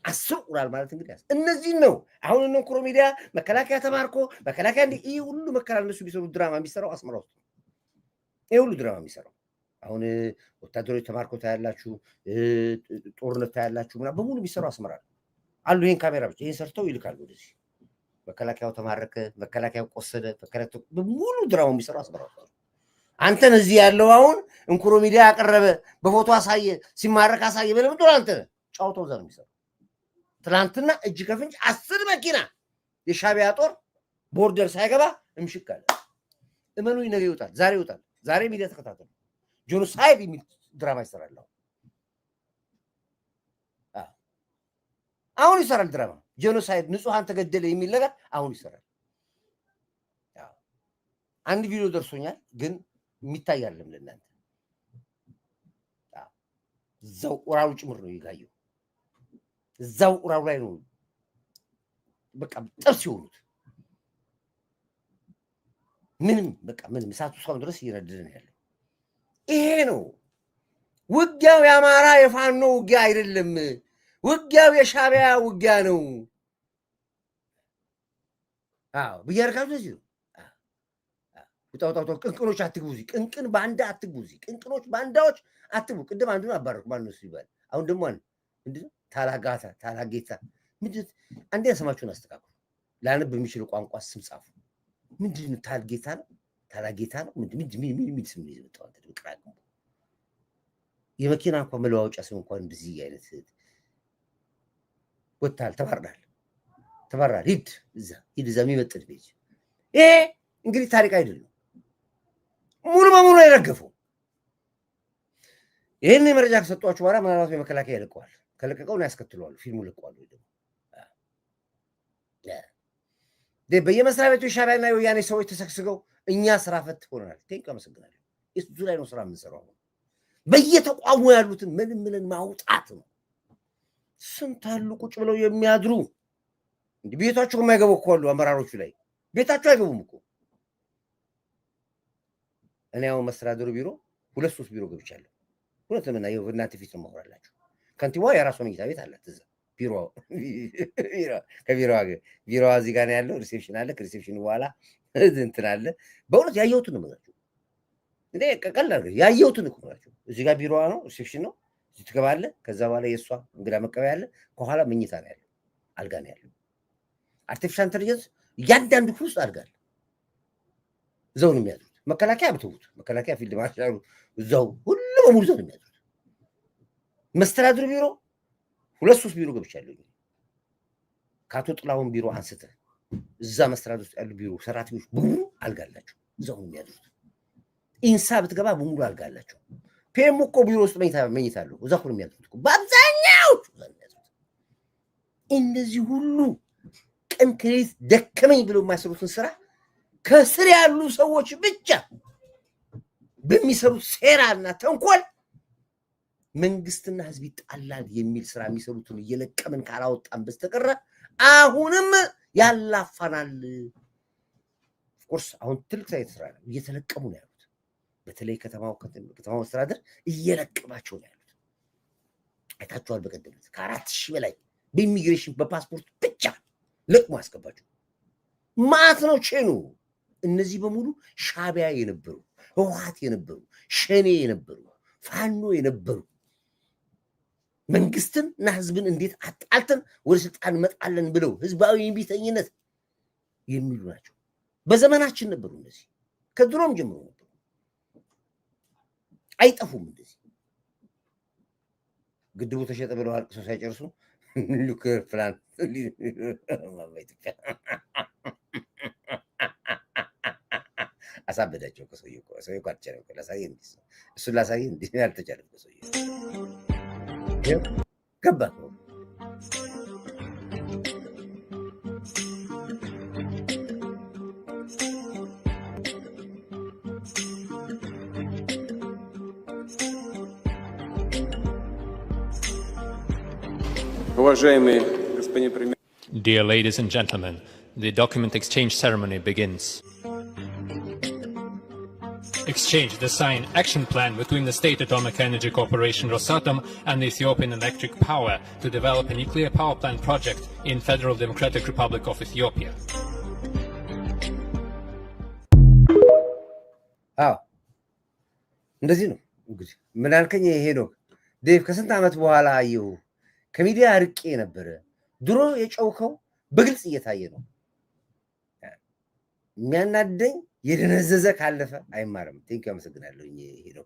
[SPEAKER 1] 10 ኡራል ማለት እንግዲህ እነዚህ ነው። አሁን እነ ኩሮ ሚዲያ መከላከያ ተማርኮ መከላከያ ይህ ሁሉ መከራ እነሱ ቢሰሩ ድራማ የሚሰራው አስመራ ውስጥ ይሄ ሁሉ ድራማ የሚሰራው አሁን ወታደሮች ተማርኮ ታያላችሁ፣ ጦርነት ታያላችሁ ምናምን በሙሉ የሚሰራው አስመራ አሉ። ይሄን ካሜራ ብቻ ይሄን ሰርተው ይልካሉ ወደዚህ። መከላከያው ተማረከ፣ መከላከያው ቆሰለ፣ መከላከያው በሙሉ ድራማ የሚሰራው አስመራ። አንተን እዚህ ያለው አሁን እንኩሮ ሚዲያ ያቀረበ በፎቶ አሳየ፣ ሲማረክ አሳየ በለምዶ አንተ ጫውተው ዘር የሚሰራው ትላንትና እጅ ከፍንጅ 10 መኪና የሻቢያ ጦር ቦርደር ሳይገባ እምሽክ አለ። እመኑኝ ነገ ይወጣል፣ ዛሬ ይወጣል። ዛሬ ሚዲያ ተከታተሉ። ጄኖሳይድ የሚል ድራማ ይሰራል። አሁን ይሰራል ድራማ ጄኖሳይድ፣ ንጹሃን ተገደለ የሚል ነገር አሁን ይሰራል። አንድ ቪዲዮ ደርሶኛል፣ ግን የሚታይ አይደለም ለእናንተ። እዛው ቁራሩ ጭምር ነው ይጋየው፣ እዛው ቁራሩ ላይ ነው በቃ ጥብስ ሲሆኑት ምንም በቃ ምንም እሳቱ እስካሁን ድረስ እየነደደ ነው ያለው። ይሄ ነው ውጊያው። የአማራ የፋኖ ውጊያ አይደለም፣ ውጊያው የሻቢያ ውጊያ ነው። ብያርካቱ እዚህ ነው። ውጣውጣው ቅንቅኖች አትግቡ እዚህ፣ ቅንቅን ባንዳ አትግቡ እዚህ፣ ቅንቅኖች ባንዳዎች አትግቡ። ቅድም አንዱን አባረርኩ ማነው ይባል፣ አሁን ደግሞ ምንድን ታላጋታ ታላጌታ ምንድን አንዴ ስማችሁን አስተካክሉ። ላነብ በሚችለው ቋንቋ ስም ጻፉ። ምንድን ታልጌታ ነው ታላጌታ ነው ምን ስም ነው የመጣው? አንተ ድቅራቅ የመኪና እንኳን መለዋወጫ ስም እንኳን እንደዚህ አይነት ወጣል። ተባራል ሂድ እዛ የሚመጥን ቤት። ይሄ እንግዲህ ታሪክ አይደለም፣ ሙሉ በሙሉ የረገፈው። ይህን የመረጃ ከሰጧችሁ በኋላ ምናልባት የመከላከያ ይለቀዋል። ከለቀቀው ነው ያስከትለዋል፣ ፊልሙ ለቀዋል። ወይ ደግሞ በየመስሪያ ቤቱ የሻቢያና የወያኔ ሰዎች ተሰግስገው እኛ ስራ ፈት ሆነናል። ቴንክ አመሰግናለሁ። እሱ ላይ ነው ስራ የምንሰራው። በየተቋሙ ያሉትን ምንን ማውጣት ነው። ስንት አሉ ቁጭ ብለው የሚያድሩ እንዲህ ቤታቸው የማይገቡ እኮ አሉ። አመራሮቹ ላይ ቤታቸው አይገቡም እኮ። እኔ አሁን መስተዳድሩ ቢሮ 2-3 ቢሮ ገብቻለሁ። ሁለት ለምን አየው እናንተ ፊት ነው ማወራላችሁ። ከንቲባዋ የራሷ መኝታ ቤት አላት እዛ ቢሮ ቢሮዋ እዚህ ጋር ነው ያለው። ሪሴፕሽን አለ። ከሪሴፕሽን በኋላ እንትን አለ። በእውነት ያየሁትን ነው የምላችሁ። እንዴ ቀቀል አድርገህ ያየሁትን እኮ ነው። እዚህ ጋር ቢሮዋ ነው፣ ሪሴፕሽን ነው። እዚህ ትገባለህ። ከዛ በኋላ የእሷ እንግዳ መቀበያ አለ። ከኋላ መኝታ ነው ያለው፣ አልጋ ነው ያለው። አርቲፊሻል ኢንተለጀንስ እያንዳንዱ ክፍል ውስጥ አልጋ አለ። እዛው ነው የሚያድሩት። መከላከያ ብትውት መከላከያ ፊልድ ማርሻሉ እዛው ሁሉ በሙሉ እዛው ነው የሚያድሩት። መስተዳድሩ ቢሮ 2-3 ቢሮ ገብቻለሁ። ከአቶ ጥላሁን ቢሮ አንስተህ እዛ መስተዳድር ውስጥ ያሉ ቢሮ ሰራተኞች በሙሉ አልጋ አላቸው፣ እዛው ነው የሚያድሩት። ኢንሳ ብትገባ በሙሉ አልጋ አላቸው። ፒኤም እኮ ቢሮ ውስጥ መኝታ አለው፣ እዛ ሁሉ የሚያድሩት እኮ በአብዛኛው እነዚህ ሁሉ ቀን ከሌት ደከመኝ ብለው የማይሰሩትን ስራ ከስር ያሉ ሰዎች ብቻ በሚሰሩት ሴራና ተንኮል መንግስትና ህዝብ ይጣላል የሚል ስራ የሚሰሩትን እየለቀምን ካላወጣን በስተቀር አሁንም ያላፋናል። ኦፍኮርስ አሁን ትልቅ ሳይት ስራ ነው እየተለቀሙ ነው ያሉት። በተለይ ከተማው መስተዳድር እየለቀማቸው ነው ያሉት። አይታችኋል። በቀደም ከ4000 በላይ በኢሚግሬሽን በፓስፖርት ብቻ ለቅሞ ያስገባቸው ማት ነው ቼኑ። እነዚህ በሙሉ ሻቢያ የነበሩ፣ ህወሓት የነበሩ፣ ሸኔ የነበሩ፣ ፋኖ የነበሩ መንግስትን እና ህዝብን እንዴት አጣልተን ወደ ስልጣን መጣለን ብለው ህዝባዊ እምቢተኝነት የሚሉ ናቸው። በዘመናችን ነበሩ። እነዚህ ከድሮም ጀምሮ ነበሩ፣ አይጠፉም። እንደዚህ ግድቡ ተሸጠ ብለው አልቅሰው ሳይጨርሱ ኑክሌር ፕላንት አሳበዳቸው። ሰውዬው እኮ አልቻለም። ላሳየህ እንዲህ እሱን ላሳየህ እንዲህ አልተቻለም። ሰውዬው ገባ ነው።
[SPEAKER 3] Dear ladies and gentlemen, the document exchange ceremony begins. Exchange the signed action plan between the State Atomic Energy Corporation Rosatom and the Ethiopian Electric Power to develop a nuclear power plant project in Federal Democratic Republic of Ethiopia.
[SPEAKER 1] እንደዚህ ነው እንግዲህ። ምን አልከኝ? ይሄ ነው ዴቭ። ከስንት ዓመት በኋላ አየሁ። ከሚዲያ ርቄ ነበረ። ድሮ የጨውከው በግልጽ እየታየ ነው። የሚያናደኝ የደነዘዘ ካለፈ አይማርም። ቴንክ አመሰግናለሁ። ይሄ ነው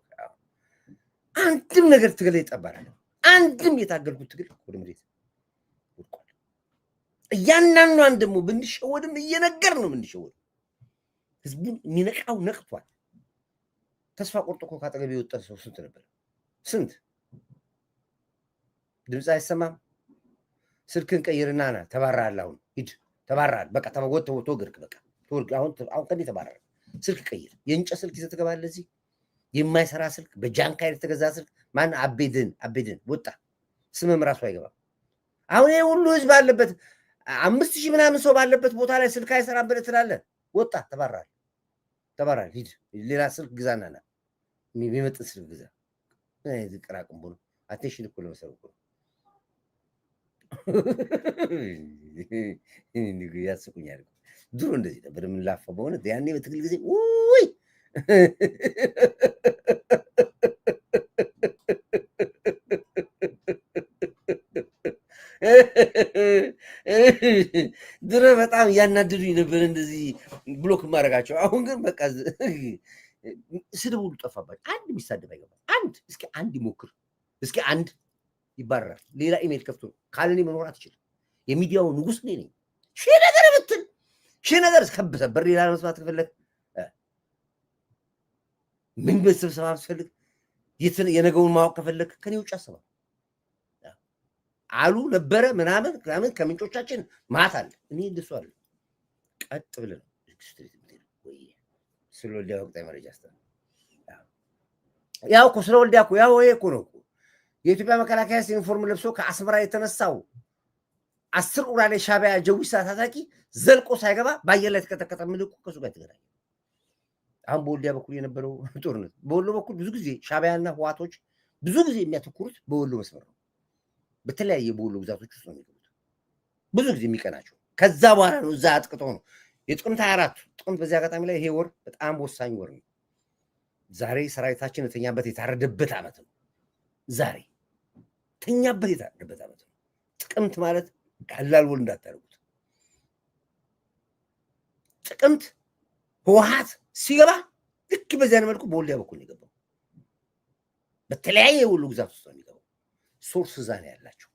[SPEAKER 1] አንድም ነገር ትግል ይጠባል። አንድም የታገልኩት ትግል ወደ መሬት ወድቋል። እያንዳንዷን ደግሞ ብንሸወድም እየነገር ነው የምንሸወድ። ህዝቡን የሚነቃው ነቅቷል። ተስፋ ቆርጦ እኮ ካጠገብ የወጣ ሰው ስንት ነበር? ስንት ድምፅ አይሰማም። ስልክን ቀይርና ና ተባራል። አሁን ሂድ ተባራል። በቃ ወጥቶ ግርክ በቃ አሁን ከኔ ተባረረ። ስልክ ቀይር። የእንጨት ስልክ ይዘህ ትገባለህ እዚህ። የማይሰራ ስልክ፣ በጃንካ የተገዛ ስልክ። ማን አቤድን ወጣ። ስምም ራሱ አይገባም። አሁን ይሄ ሁሉ ህዝብ አለበት 5000 ምናምን ሰው ባለበት ቦታ ላይ ስልክ አይሰራም ብለህ ትላለህ። ወጣ ተባራል። ሂድ ሌላ ስልክ ግዛና ና። የሚመጥን ስልክ ግዛ። ቅራቅም ነው። አቴንሽን እኮ ለመሰሩ እኮ ያስቁኛል። ድሮ እንደዚህ ነበር የምንላፋው በእውነት ያኔ በትግል ጊዜ ውይ ድሮ በጣም እያናደዱኝ ነበር እንደዚህ ብሎክ ማድረጋቸው። አሁን ግን በቃ ስድብ ሁሉ ጠፋባቸው። አንድ የሚሳደብ አይገባም። እስኪ አንድ ይሞክር፣ እስኪ አንድ ይባረራል። ሌላ ኢሜል ከፍቶ ካለኔ መኖር አትችልም። የሚዲያው ንጉስ እኔ ነኝ። ሺህ ነገር ብትል ሺህ ነገር እስከብሰበር ሌላ መስማት ከፈለግ ምን በስብሰባ ትፈልግ የነገውን ማወቅ ከፈለግ ከኔ ውጭ አሰባ አሉ ነበረ ምናምን ከምንጮቻችን ማት አለ። እኔ እንደሱ አለ ቀጥ ብለን ስለ ወልዲያ ወቅታዊ መረጃ ያው እኮ ስለ ወልዲያ እኮ ያው ይሄ እኮ ነው የኢትዮጵያ መከላከያ ዩኒፎርም ለብሶ ከአስመራ የተነሳው 10 ኡራሌ ሻዕቢያ ጀዊሳ ታጣቂ ዘልቆ ሳይገባ በአየር ላይ ተቀጠቀጠ። ምልኩ ከሱ ጋር ተገናኘ። አሁን በወልዲያ በኩል የነበረው ጦርነት በወሎ በኩል ብዙ ጊዜ ሻዕቢያና ህዋቶች ብዙ ጊዜ የሚያተኩሩት በወሎ መስመር ነው። በተለያየ በወሎ ግዛቶች ውስጥ ነው የሚገቡት ብዙ ጊዜ የሚቀናቸው። ከዛ በኋላ ነው እዛ አጥቅተው ነው የጥቅምት 24 ጥቅምት። በዚህ አጋጣሚ ላይ ይሄ ወር በጣም ወሳኝ ወር ነው። ዛሬ ሰራዊታችን የተኛበት የታረደበት ዓመት ነው። ዛሬ ተኛበት የታረደበት ዓመት ነው። ጥቅምት ማለት ቀላል ወር እንዳታደርጉት። ጥቅምት ህወሓት ሲገባ ልክ በዚያን መልኩ በወልዲያ በኩል ነው የገባው። በተለያየ የወሎ ግዛት ውስጥ ነው የሚገባው። ሶርስ እዛ ነው ያላቸው።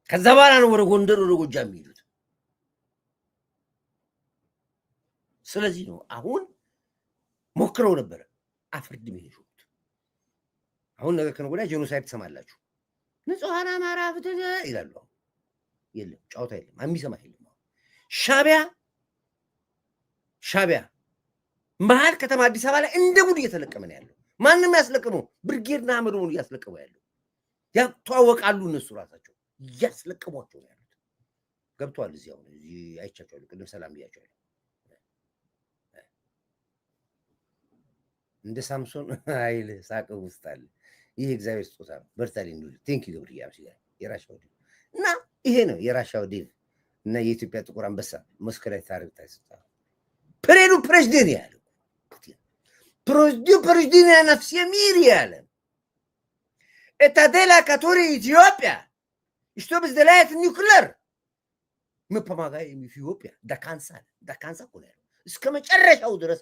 [SPEAKER 1] ከዛ በኋላ ነው ወደ ጎንደር ወደ ጎጃም የሚሄዱት። ስለዚህ ነው አሁን ሞክረው ነበረ አፍርድም ይሄዱት። አሁን ነገር ከነገ ወዲያ ጄኖሳይድ ትሰማላችሁ። ንጹሃን አማራ ፍትህ ይላሉ። የለም ጫውታ የለም፣ የሚሰማ የለም። ሻዕቢያ መሀል ከተማ አዲስ አበባ ላይ እንደ ጉድ እየተለቀመ ነው ያለው። ማንም ያስለቅመው ብርጌድና አመዶን እያስለቀሙ ያለው ያተዋወቃሉ። እነሱ ራሳቸው እያስለቀሟቸው ነው ያሉት። ገብቷል። እዚህ አሁን እዚህ አይቻቸዋለሁ። ቅድም ሰላም ብያቸዋለሁ። እንደ ሳምሶን ኃይል ሳቅህ ውስጥ አለ። ይህ እግዚአብሔር ስጦታ ነው። በርታሊ እንዱ ቴንክ ዩ ገብርያ የራሻው ዴቭ እና ይሄ ነው የራሻው ዴቭ እና የኢትዮጵያ ጥቁር አንበሳ መስከረም ታሪክ ታይስታ ፕሬዱ ፕሬዝደንት ያለ președintea națiunii Etadela Catori Ethiopia чтобы сделать nuclear мы помогаем Ethiopia до конца кулер እስከ መጨረሻው ድረስ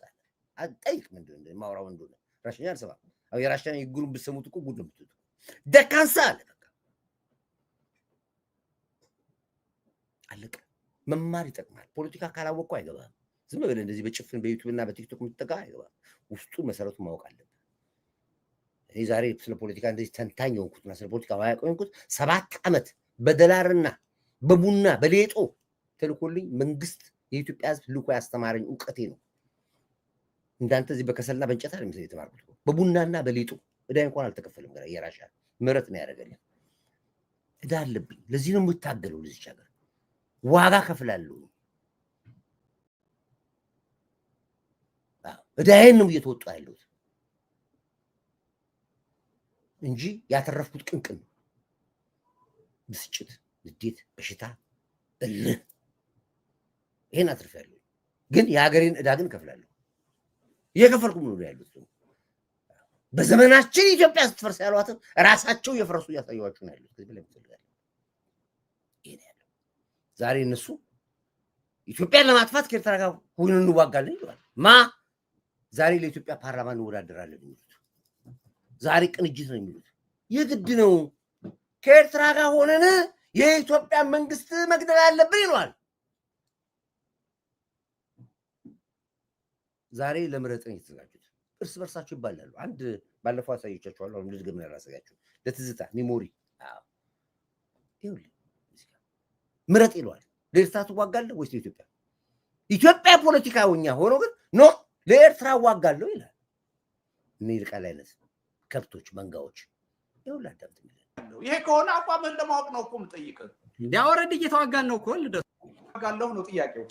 [SPEAKER 1] አጠይቅ ምንድነው ማውራው እንደሆነ ራሽኛ አልሰማ አው የራሽኛ ይጉሩም ብሰሙት እኮ ጉድ ነው የምትሉት ደካንሳ አለ በቃ አለቀ። መማር ይጠቅማል። ፖለቲካ ካላወቀው አይገባም። ዝም ብለህ እንደዚህ በጭፍን በዩቲዩብ እና በቲክቶክ የምትጠጋ አይገባም። ውስጡ መሰረቱ ማወቅ አለበት። እኔ ዛሬ ስለ ፖለቲካ እንደዚህ ተንታኝ ሆንኩትና ስለ ፖለቲካ ዋያቆንኩት 7 ዓመት በደላርና በቡና በሌጦ ተልኮልኝ መንግስት የኢትዮጵያ ህዝብ ልኮ ያስተማረኝ ዕውቀቴ ነው። እንዳንተ እዚህ በከሰልና በእንጨት አይደለም የተማርኩት። በቡናና በሌጦ እዳ እንኳን አልተከፈለም። ገና የራሻ ምረት ነው ያደረገልኝ። እዳ አለብኝ። ለዚህ ነው የምታገለው። ለዚህ ሀገር ዋጋ ከፍላለሁ። እዳዬን ነው እየተወጣ ያለሁት እንጂ ያተረፍኩት ቅንቅን ብስጭት፣ ንዴት፣ በሽታ፣ እልህ ይሄን አትርፌያለሁ። ግን የሀገሬን እዳ ግን ከፍላለሁ። እየከፈልኩም ነው ያሉት። በዘመናችን ኢትዮጵያ ስትፈርስ ያሏትን ራሳቸው የፈረሱ ያሳዩዋችሁ ነው ያሉት። ከዚህ በላይ ይፈልጋል። ይሄ ነው ዛሬ እነሱ ኢትዮጵያን ለማጥፋት ከኤርትራ ጋር ሆነን እንዋጋለን ይላል። ዛሬ ለኢትዮጵያ ፓርላማ እንወዳደራለን የሚሉት ዛሬ ቅንጅት ነው የሚሉት። የግድ ነው ከኤርትራ ጋር ሆነን የኢትዮጵያ መንግስት መግደል አለብን ይሏል። ዛሬ ለምረጥን የተዘጋጁት እርስ በርሳቸው ይባላሉ። አንድ ባለፈው አሳይቻችኋለሁ። አሁን ልድገም ያላሳያችሁ ለትዝታ ሜሞሪ ይኸውልህ ምረጥ ይሏል። ለኤርትራ ትዋጋለህ ወይስ ለኢትዮጵያ? ኢትዮጵያ ፖለቲካውኛ ሆኖ ግን ኖ ለኤርትራ ዋጋለሁ ይላል። እኔ ይልቃል አይነት ከብቶች መንጋዎች ይኸውልህ አዳምጥ።
[SPEAKER 4] ይሄ ከሆነ አቋምህን ለማወቅ ነው እኮ የምጠይቅህ።
[SPEAKER 5] እንዲያወረድ እየተዋጋን ነው እኮ ልደቱ
[SPEAKER 4] ዋጋለሁ ነው ጥያቄው።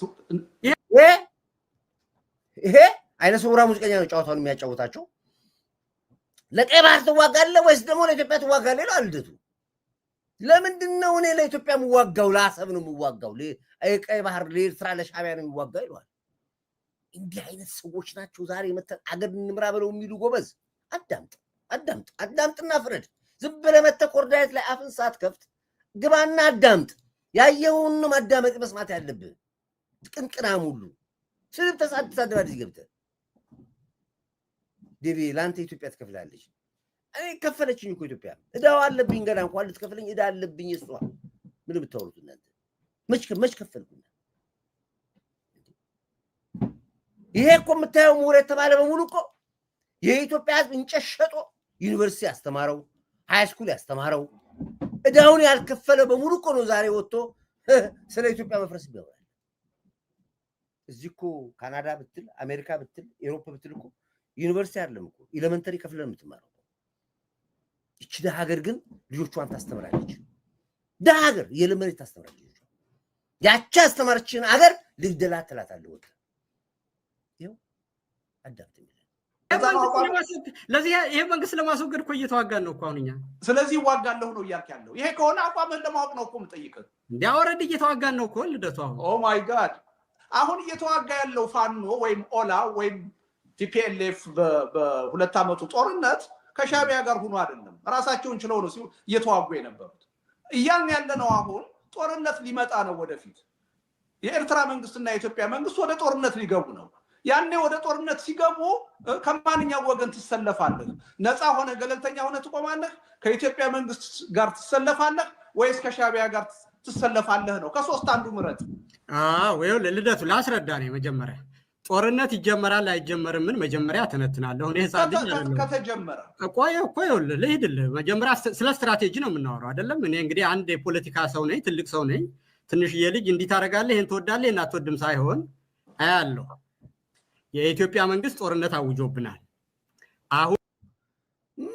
[SPEAKER 1] ይሄ አይነ ስውራ ሙዚቀኛ ነው ጨዋታውን የሚያጫውታቸው። ለቀይ ባህር ትዋጋለህ ወይስ ደግሞ ለኢትዮጵያ ትዋጋለህ ይላል ልደቱ። ለምንድን ነው እኔ ለኢትዮጵያ የምዋጋው? ለአሰብ ነው የምዋጋው። ቀይ ባህር ለኤርትራ ለሻዕቢያ ነው የሚዋጋው ይለዋል። እንዲህ አይነት ሰዎች ናቸው ዛሬ መተን አገር እንምራ ብለው የሚሉ ጎበዝ። አዳምጥና ፍረድ። ዝም ብለህ መተህ ኮርዳይት ላይ አፍን ሳትከፍት ግባና አዳምጥ። ያየውን ማዳመጥ መስማት ያለብህ። ቅንቅናም ሁሉ ስልብ ተሳድባለህ እዚህ ገብተህ ዴቪ ለአንተ ኢትዮጵያ ትከፍላለች። እኔ ከፈለችኝ እኮ ኢትዮጵያ እዳው አለብኝ። ገና እንኳን ልትከፍለኝ እዳ አለብኝ። እሷ ምን ብታወሩት እናንተ መች ከፈልኩና? ይሄ እኮ የምታየው ምሁር የተባለ በሙሉ እኮ የኢትዮጵያ ሕዝብ እንጨት ሸጦ ዩኒቨርሲቲ ያስተማረው ሃይስኩል ያስተማረው እዳውን ያልከፈለ በሙሉ እኮ ነው ዛሬ ወጥቶ ስለ ኢትዮጵያ መፍረስ ይገባል። እዚህ እኮ ካናዳ ብትል አሜሪካ ብትል ኤሮፓ ብትል እኮ ዩኒቨርሲቲ አይደለም እኮ ኤሌመንተሪ ከፍለን የምትማረው። እቺ ሀገር ግን ልጆቿን ታስተምራለች። ሀገር የለመነ ታስተምራለች። ያቺ አስተማረችን ሀገር ልግደላ ትላታለህ። ወጣ ይኸው አዳምጥ።
[SPEAKER 5] ለዚህ ይሄ መንግስት ለማስወገድ እኮ እየተዋጋን ነው እኮ አሁን እኛ።
[SPEAKER 4] ስለዚህ ዋጋለሁ ነው እያልክ ያለው። ይሄ ከሆነ አቋምህን ለማወቅ ነው እኮ የምጠይቅህ።
[SPEAKER 5] እንዲያወረድ እየተዋጋን ነው እኮ ልደቱ። አሁን
[SPEAKER 4] ኦ ማይ ጋድ አሁን እየተዋጋ ያለው ፋኖ ወይም ኦላ ወይም ቲፒኤልኤፍ በሁለት ዓመቱ ጦርነት ከሻዕቢያ ጋር ሆኖ አይደለም፣ ራሳቸውን ችለው ነው እየተዋጉ የነበሩት። እያልን ያለነው አሁን ጦርነት ሊመጣ ነው ወደፊት። የኤርትራ መንግስትና የኢትዮጵያ መንግስት ወደ ጦርነት ሊገቡ ነው። ያኔ ወደ ጦርነት ሲገቡ ከማንኛው ወገን ትሰለፋለህ? ነፃ ሆነ ገለልተኛ ሆነ ትቆማለህ? ከኢትዮጵያ መንግስት ጋር ትሰለፋለህ ወይስ ከሻዕቢያ ጋር ትሰለፋለህ ነው? ከሶስት አንዱ ምረጥ።
[SPEAKER 5] ወይ ልደቱ ላስረዳ ነው። መጀመሪያ ጦርነት ይጀመራል አይጀመርም ምን መጀመሪያ ተነትናለሁ። እኔ ህፃን ልጅ አይደለም።
[SPEAKER 4] ከተጀመረ
[SPEAKER 5] ቆይ ልሂድልህ። መጀመሪያ ስለ ስትራቴጂ ነው የምናወራው አይደለም። እኔ እንግዲህ አንድ የፖለቲካ ሰው ነኝ፣ ትልቅ ሰው ነኝ። ትንሽዬ ልጅ እንዲህ ታደርጋለህ፣ ይሄን ትወዳለህ፣ ይሄን አትወድም ሳይሆን አያለሁ። የኢትዮጵያ መንግስት ጦርነት አውጆብናል። አሁን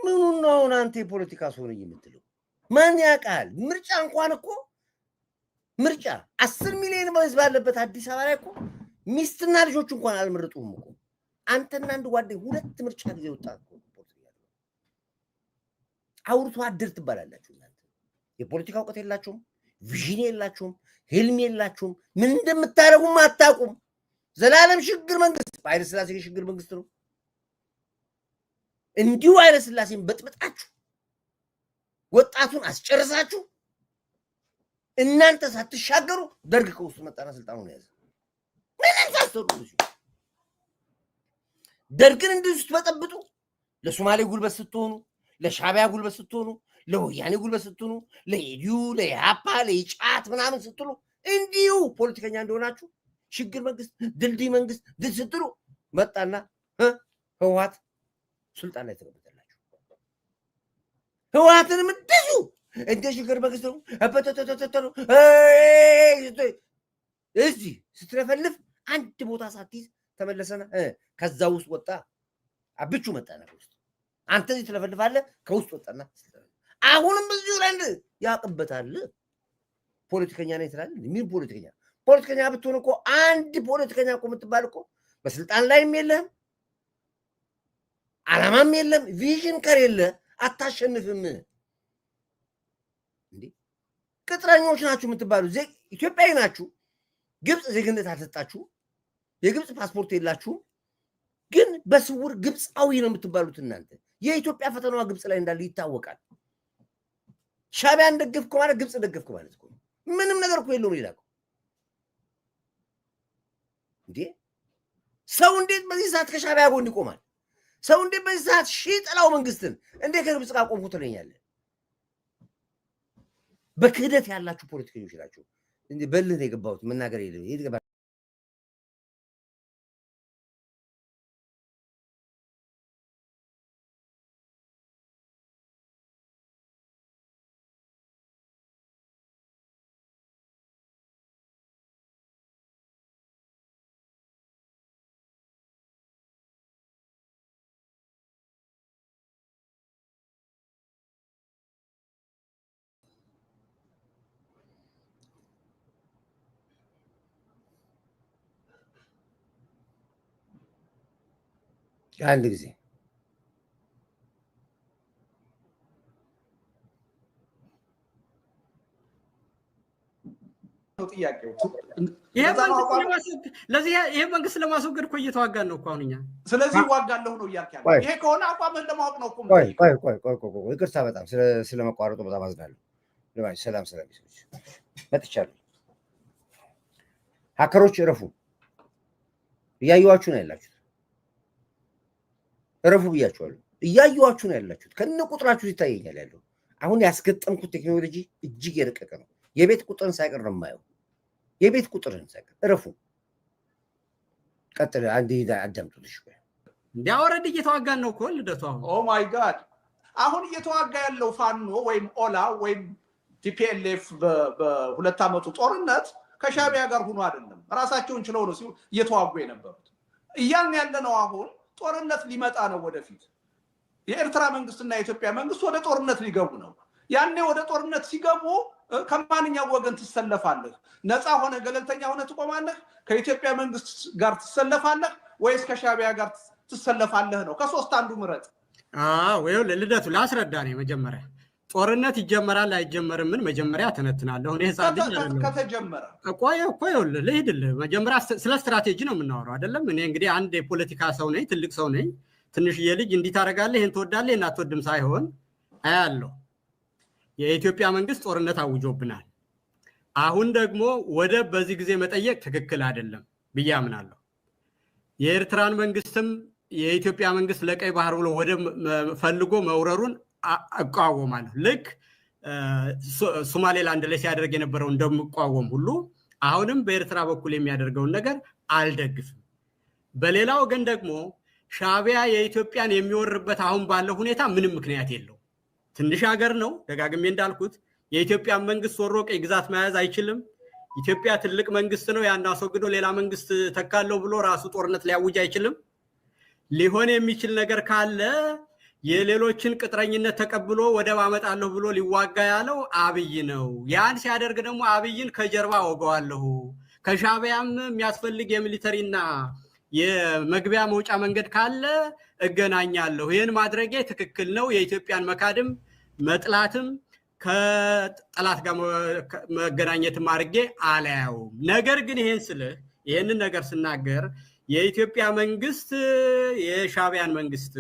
[SPEAKER 1] ምኑን ነው አንተ የፖለቲካ ሰው ነኝ የምትለው? ማን ያውቃል? ምርጫ እንኳን እኮ ምርጫ 10 ሚሊዮን ህዝብ ባለበት አዲስ አበባ ላይ እኮ ሚስትና ልጆች እንኳን አልመረጡም እኮ። አንተና አንድ ጓደኛ ሁለት ምርጫ ጊዜ ወጣ እኮ። አውርቶ አደር ትባላላችሁ እናንተ። የፖለቲካ እውቀት የላችሁም፣ ቪዥን የላችሁም፣ ህልም የላችሁም። ምን እንደምታደርጉም አታውቁም። ዘላለም ሽግግር መንግስት ኃይለ ሥላሴ የሽግግር መንግስት ነው። እንዲሁ ኃይለ ሥላሴን በጥብጣችሁ ወጣቱን አስጨርሳችሁ እናንተ ሳትሻገሩ ደርግ ከውስጥ መጣና ስልጣኑን ያዘ። ምንም ሳትሰሩ ደርግን እንዲሁ ስትበጠብጡ ለሶማሌ ጉልበት ስትሆኑ፣ ለሻዕቢያ ጉልበት ስትሆኑ፣ ለወያኔ ጉልበት ስትሆኑ፣ ለኢዲዩ ለኢሃፓ ለኢጫት ምናምን ስትሉ እንዲሁ ፖለቲከኛ እንደሆናችሁ ሽግግር መንግስት ድልድይ መንግስት ድል ስትሉ መጣና ህወሓት ስልጣን ላይ ተቀመጠላችሁ። ህወሓትንም እንደዚሁ እንደ ሽግግር መንግስት ነው እዚህ ስትለፈልፍ አንድ ቦታ ሳትይዝ ተመለሰና ከዛ ውስጥ ወጣ። አብቹ መጣና ውስጥ አንተ እዚህ ትለፈልፋለህ፣ ከውስጥ ወጣና አሁንም እዚሁ ላይ ያቅበታል። ፖለቲከኛ ነኝ ትላለህ። ምን ፖለቲከኛ? ፖለቲከኛ ብትሆን እኮ አንድ ፖለቲከኛ እኮ የምትባል እኮ በስልጣን ላይም የለህም፣ አላማም የለም፣ ቪዥን ከሌለ አታሸንፍም። እንዴ ቅጥረኞች ናችሁ የምትባሉ ኢትዮጵያዊ ናችሁ። ግብፅ ዜግነት አልሰጣችሁ፣ የግብፅ ፓስፖርት የላችሁም፣ ግን በስውር ግብፃዊ ነው የምትባሉት እናንተ። የኢትዮጵያ ፈተናዋ ግብጽ ላይ እንዳለ ይታወቃል። ሻዕቢያን ደግፍኩ ማለት ግብጽ ደግፍኩ ማለት እኮ ምንም ነገር እኮ የለውም ሌላ እኮ እንዴ ሰው እንዴት በዚህ ሰዓት ከሻዕቢያ ጎን ይቆማል? ሰው እንዴት በዚህ ሰዓት ጥላው መንግስትን እንዴት ከግብጽ ጋር ቆምኩ ትለኛለህ? በክህደት ያላችሁ ፖለቲከኞች ናቸው። እንዴ በልህ ነው የገባሁት መናገር የለም አንድ ጊዜ
[SPEAKER 5] ይሄ መንግስት ለማስወገድ እኮ እየተዋጋን ነው እኮ አሁን እኛ።
[SPEAKER 4] ስለዚህ ዋጋለሁ ነው እያልክ ያለው። ይሄ ከሆነ አቋምህን ለማወቅ ነው እኮ።
[SPEAKER 1] ቆይ ይቅርታ፣ በጣም ስለመቋረጡ በጣም አዝናለሁ። ሰላም ሰዎች መጥቻለሁ። ሀከሮች እረፉ፣ እያዩዋችሁ ነው ያላችሁት። እረፉ ብያችኋለሁ። እያዩዋችሁ ነው ያላችሁት። ከነ ቁጥራችሁ ይታየኛል ያለው። አሁን ያስገጠምኩት ቴክኖሎጂ እጅግ የረቀቀ ነው። የቤት ቁጥርን ሳይቀር ነው የማየው። የቤት ቁጥርን ሳይቀር እረፉ። ቀጥል። አንዴ አዳምጡልሽ።
[SPEAKER 5] እንዲያወረድ እየተዋጋን ነው እኮ ልደቱ። አሁን
[SPEAKER 4] ኦ ማይ ጋድ አሁን እየተዋጋ ያለው ፋኖ ወይም ኦላ ወይም ቲፒኤልኤፍ በሁለት ዓመቱ ጦርነት ከሻዕቢያ ጋር ሆኖ አይደለም፣ ራሳቸውን ችለው ነው እየተዋጉ የነበሩት። እያልን ያለነው አሁን ጦርነት ሊመጣ ነው ወደፊት። የኤርትራ መንግስትና የኢትዮጵያ መንግስት ወደ ጦርነት ሊገቡ ነው። ያኔ ወደ ጦርነት ሲገቡ ከማንኛው ወገን ትሰለፋለህ? ነፃ ሆነ ገለልተኛ ሆነ ትቆማለህ? ከኢትዮጵያ መንግስት ጋር ትሰለፋለህ ወይስ ከሻዕቢያ ጋር ትሰለፋለህ ነው? ከሶስት አንዱ ምረጥ።
[SPEAKER 5] ወይ ልደቱ ላስረዳ ነው። መጀመሪያ ጦርነት ይጀመራል አይጀመርም ምን መጀመሪያ ተነትናለሁ። እኔ ህፃን ልጅ አይደለም።
[SPEAKER 4] ከተጀመረ
[SPEAKER 5] ቆይ ልሂድልህ። መጀመሪያ ስለ ስትራቴጂ ነው የምናወራው አይደለም። እኔ እንግዲህ አንድ የፖለቲካ ሰው ነኝ፣ ትልቅ ሰው ነኝ። ትንሽዬ ልጅ እንዲህ ታደርጋለህ፣ ይሄን ትወዳለህ፣ ይሄን አትወድም ሳይሆን አያለሁ። የኢትዮጵያ መንግስት ጦርነት አውጆብናል። አሁን ደግሞ ወደብ በዚህ ጊዜ መጠየቅ ትክክል አይደለም ብዬ አምናለሁ። የኤርትራን መንግስትም የኢትዮጵያ መንግስት ለቀይ ባህር ብሎ ወደብ ፈልጎ መውረሩን እቃወማለሁ። ልክ ሶማሌላንድ ላይ ሲያደርግ የነበረው እንደምቃወም ሁሉ አሁንም በኤርትራ በኩል የሚያደርገውን ነገር አልደግፍም። በሌላ ወገን ደግሞ ሻዕቢያ የኢትዮጵያን የሚወርበት አሁን ባለው ሁኔታ ምንም ምክንያት የለው። ትንሽ ሀገር ነው። ደጋግሜ እንዳልኩት የኢትዮጵያን መንግስት ወሮ ቀይ ግዛት መያዝ አይችልም። ኢትዮጵያ ትልቅ መንግስት ነው። ያን አስወግዶ ሌላ መንግስት ተካለው ብሎ ራሱ ጦርነት ሊያውጅ አይችልም። ሊሆን የሚችል ነገር ካለ የሌሎችን ቅጥረኝነት ተቀብሎ ወደብ አመጣለሁ ብሎ ሊዋጋ ያለው አብይ ነው። ያን ሲያደርግ ደግሞ አብይን ከጀርባ ወገዋለሁ፣ ከሻዕቢያም የሚያስፈልግ የሚሊተሪና የመግቢያ መውጫ መንገድ ካለ እገናኛለሁ። ይህን ማድረጌ ትክክል ነው። የኢትዮጵያን መካድም መጥላትም ከጠላት ጋር መገናኘትም አድርጌ አላያውም። ነገር ግን ይህንን ነገር ስናገር የኢትዮጵያ መንግስት የሻዕቢያን መንግስት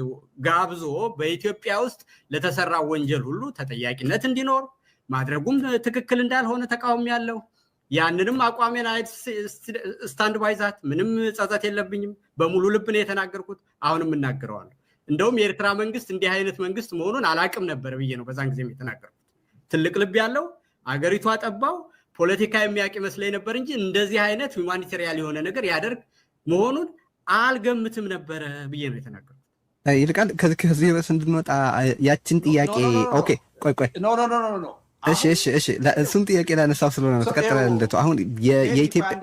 [SPEAKER 5] ጋብዞ በኢትዮጵያ ውስጥ ለተሰራ ወንጀል ሁሉ ተጠያቂነት እንዲኖር ማድረጉም ትክክል እንዳልሆነ ተቃውሞ ያለው ያንንም አቋሜን ስታንድ ባይ ዛት ምንም ጸጸት የለብኝም። በሙሉ ልብ ነው የተናገርኩት። አሁንም እናገረዋለሁ። እንደውም የኤርትራ መንግስት እንዲህ አይነት መንግስት መሆኑን አላቅም ነበር ብዬ ነው በዛን ጊዜም የተናገርኩት። ትልቅ ልብ ያለው አገሪቷ ጠባው ፖለቲካ የሚያውቅ ይመስለኝ ነበር እንጂ እንደዚህ አይነት ሁማኒታሪያን የሆነ ነገር ያደርግ መሆኑን አልገምትም ነበረ ብዬ ነው የተናገርኩት።
[SPEAKER 6] ይልቃል ከዚህ በስ እንድንወጣ ያችን ጥያቄ ኦኬ ቆይ
[SPEAKER 4] ኖ
[SPEAKER 6] እሺ እሱም ጥያቄ ላነሳው ስለሆነ ነው ተቀጥላ እንደቱ አሁን የኢትዮጵያ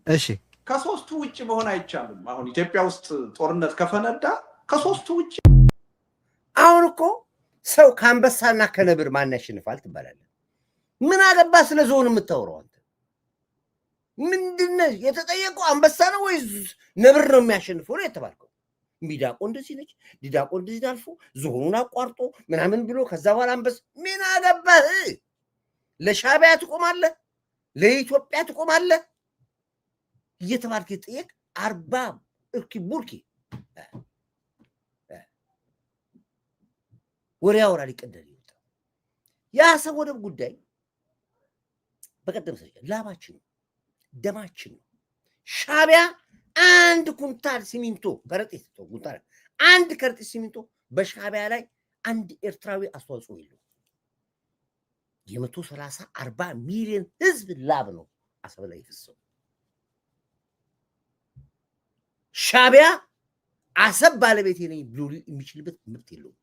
[SPEAKER 6] እሺ
[SPEAKER 4] ከሶስቱ ውጭ መሆን አይቻልም። አሁን ኢትዮጵያ ውስጥ ጦርነት ከፈነዳ ከሶስቱ ውጭ
[SPEAKER 1] አሁን እኮ ሰው ከአንበሳና ከነብር ማን ያሸንፋል ትባላለህ? ምን አገባ ስለ ዞን የምታወራው አንተ? ምንድነው የተጠየቀው? አንበሳ ነው ወይስ ነብር ነው የሚያሸንፈው ነው የተባልከው? ሚዳቆ እንደዚህ ነች፣ ዲዳቆ እንደዚህ አልፎ ዞኑን አቋርጦ ምናምን ብሎ ከዛ በኋላ አንበሳ ምን አገባህ? ለሻዕቢያ ትቆማለህ? ለኢትዮጵያ ትቆማለህ? እየተባልክ ጠየቅ። 40 እርኪ ቡርኪ ወሬ ያወራል ይቀደል ይወጣ የአሰብ ወደብ ጉዳይ በቀደም ሰው ላባችን ደማችን ሻቢያ አንድ ኩንታል ሲሚንቶ ከረጢት ኩንታል አንድ ከረጢት ሲሚንቶ በሻቢያ ላይ አንድ ኤርትራዊ አስተዋጽኦ የለው የ130-40 ሚሊዮን ህዝብ ላብ ነው አሰብ ላይ ይፈሰው ሻቢያ አሰብ ባለቤቴ ነኝ ብሎ የሚችልበት መብት የለው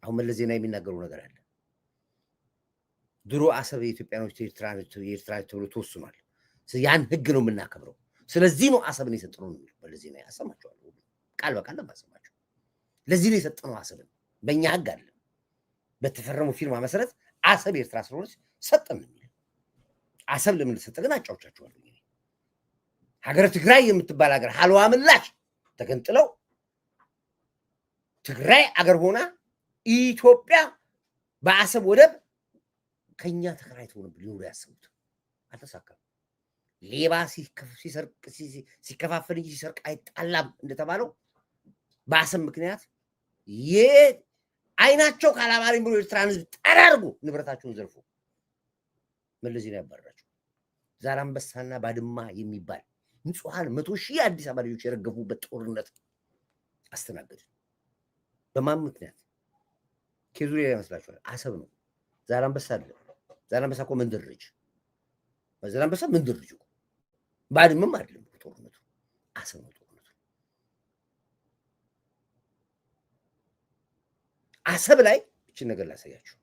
[SPEAKER 1] አሁን መለስ ዜናዊ የሚናገረው ነገር አለ ድሮ አሰብ የኢትዮጵያኖች የኤርትራ ተብሎ ተወስኗል ያን ህግ ነው የምናከብረው ስለዚህ ነው አሰብን የሰጠነው ነው መለስ ዜናዊ አሰማቸዋል ቃል በቃል ማሰማቸው ለዚህ ነው የሰጠነው አሰብን በእኛ ህግ አለ በተፈረመው ፊርማ መሰረት አሰብ ኤርትራ ስለሆነች ሰጠን ነው አሰብ ለምን ተሰጠን አጫውቻቸዋለሁ ሀገረ ትግራይ የምትባል ሀገር ሐልዋ ምላሽ ተገንጥለው ትግራይ አገር ሆና ኢትዮጵያ በአሰብ ወደብ ከኛ ተከራይተው ነበር ሊኖሩ ያሰቡት አልተሳካም ሌባ ሲከፋፈል እንጂ ሲሰርቅ አይጣላም እንደተባለው በአሰብ ምክንያት አይናቸው ካላማሪ ብሎ ኤርትራን ህዝብ ጠራርጎ ንብረታቸውን ዘርፎ መለስ ዜናዊ ያባረራቸው ዛላምበሳና ባድማ የሚባል ንጹሃን 100,000 አዲስ አበባ ልጆች የረገፉበት ጦርነት አስተናገደ በማን ምክንያት ከዙሪያ ይመስላችኋል አሰብ ነው ዛላምበሳ አይደለም ዛላምበሳ እኮ መንደር ልጅ ዛላምበሳ መንደር ልጅ ባድማም አይደለም ጦርነቱ አሰብ ነው ጦርነቱ አሰብ ላይ እቺ ነገር ላሳያችሁ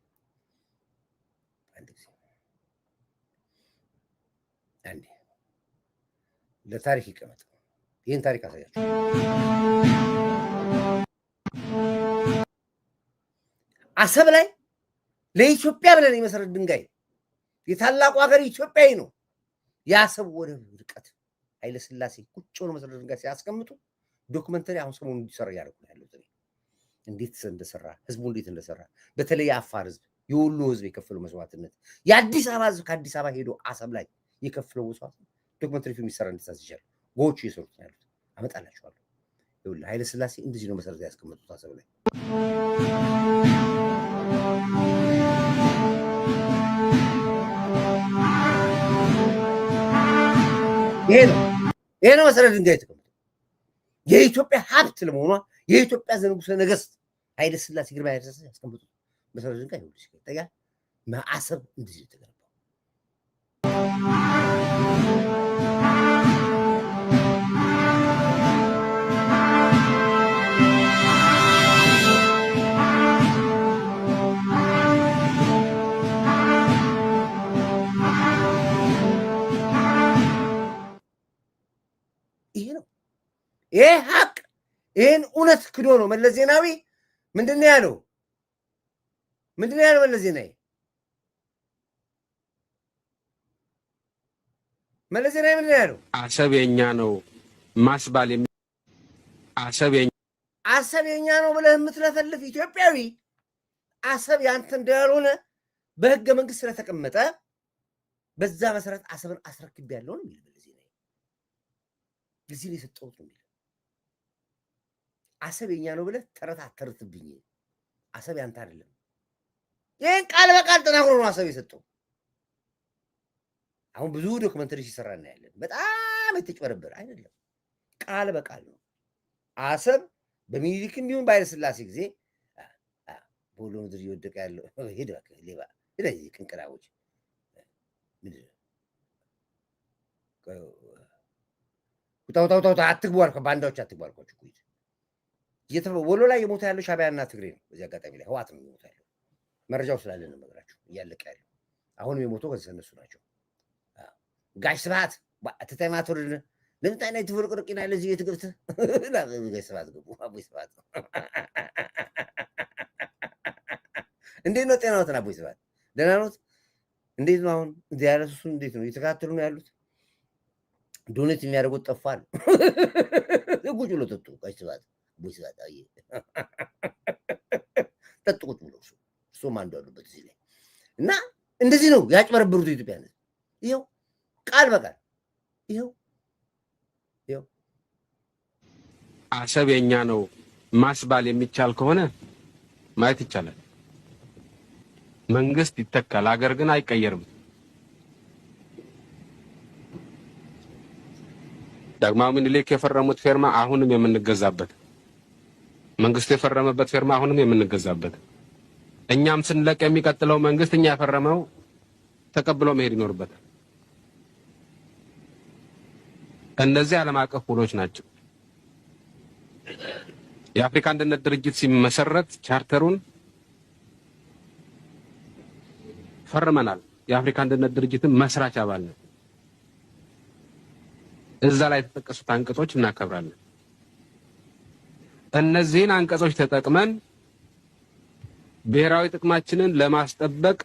[SPEAKER 1] አንድ ጊዜ አንዴ ለታሪክ ይቀመጥ ይሄን ታሪክ አሳያችሁ አሰብ ላይ ለኢትዮጵያ ብለን የመሰረት ድንጋይ የታላቁ ሀገር ኢትዮጵያዊ ነው የአሰብ ወደብ ርቀት ኃይለ ሥላሴ ቁጭ ብሎ መሰረት ድንጋይ ሲያስቀምጡ ዶክመንተሪ አሁን ሰሞኑን እንዲሰራ ያደርጉ ያለው እንዴት እንደሰራ ህዝቡ እንዴት እንደሰራ በተለይ የአፋር ህዝብ የወሎ ህዝብ የከፈለው መስዋዕትነት የአዲስ አበባ ህዝብ ከአዲስ አበባ ሄዶ አሰብ ላይ የከፈለው መስዋዕት ዶክመንተሪ ፊልም ይሰራ እንድታስ ይችላል ጎቹ ይሰሩት ያሉት አመጣላችኋለሁ ይኸውልህ ኃይለ ሥላሴ እንደዚህ ነው መሰረት ያስቀመጡት አሰብ ላይ ይሄ ነው መሰረት ድንጋይ ተቀምጦ የኢትዮጵያ ሀብት ለመሆኗ የኢትዮጵያ ንጉሠ ነገሥት ኃይለ ሥላሴ ግርማ ኃይለ ሥላሴ ያስቀመጡት መሰረት ድንጋይ ነው ሲታያ ማዕሰብ እንደዚህ ተገነባው ይሄ ሀቅ ይሄን እውነት ክዶ ነው መለስ ዜናዊ ምንድነው ያለው መለስ ዜናዊ ምንድነው ያለው
[SPEAKER 7] አሰብ የኛ ነው ማስባል
[SPEAKER 1] አሰብ የኛ ነው ብለህ የምትለፈልፍ ኢትዮጵያዊ አሰብ ያንተ እንዳልሆነ በህገ መንግስት ስለተቀመጠ በዛ መሰረት አሰብን አስረክቤያለሁ ነው የሚለው መለስ ዜናዊ ለዚህ ነው የሰጠሁት ነው አሰብ የኛ ነው ብለህ ተረት አተርትብኝ አሰብ ያንተ አይደለም ይሄን ቃል በቃል ተናግሮ ነው አሰብ የሰጠው አሁን ብዙ ዶክመንተሪ ሲሰራ እናያለን በጣም የተጭበረበረ አይደለም ቃል በቃል ነው አሰብ በሚኒሊክ እንዲሁም በኃይለ ሥላሴ ጊዜ ቦሎ ምድር ይወደቀ ያለው ሄደ ሌባ ስለዚህ ቅንቅላዎች ውጣ አትግቡ አልኩ ባንዳዎች አትግቡ አልኳቸው ወሎ ላይ የሞተ ያለው ሻቢያና ትግሬ ነው በዚህ አጋጣሚ ላይ ህዋት ነው የሞተ ያለው መረጃው ስላለን ነው ነገራችሁ እያለቀ ያለው አሁንም የሞተው ከዚህ እነሱ ናቸው ጋሽ ስብሐት ተተማቶር ለምንጣና ትፍርቅርቂና ለዚህ የትግብት ጋሽ ስብሐት ገቡ አቦይ ስብሐት እንዴት ነው ጤናው አቦይ ስብሐት ደህና ነው እንዴት ነው አሁን ዲያለሱን እንዴት ነው እየተከታተሉ ነው ያሉት ዶኔት የሚያደርጉት ጠፋል ጉጭ ብሎ ጠጡ ጋሽ ስብሐት አቦይ ስብሐት አይ ጠጡ ቁጭ ብሎ እሱም አንዱ አሉበት እዚህ ላይ እና እንደዚህ ነው ያጭበረብሩት ኢትዮጵያ ነው ይሄው ቃል በቃል ይሄው
[SPEAKER 7] አሰብ የኛ ነው ማስባል የሚቻል ከሆነ ማየት ይቻላል። መንግስት ይተካል፣ ሀገር ግን አይቀየርም። ዳግማዊ ምኒልክ የፈረሙት ፌርማ አሁንም የምንገዛበት፣ መንግስቱ የፈረመበት ፌርማ አሁንም የምንገዛበት፣ እኛም ስንለቅ የሚቀጥለው መንግስት እኛ የፈረመው ተቀብሎ መሄድ ይኖርበታል። እነዚህ ዓለም አቀፍ ውሎች ናቸው። የአፍሪካ አንድነት ድርጅት ሲመሰረት ቻርተሩን ፈርመናል። የአፍሪካ አንድነት ድርጅትን መስራች አባል ነው። እዛ ላይ የተጠቀሱት አንቀጾች እናከብራለን። እነዚህን አንቀጾች ተጠቅመን ብሔራዊ ጥቅማችንን ለማስጠበቅ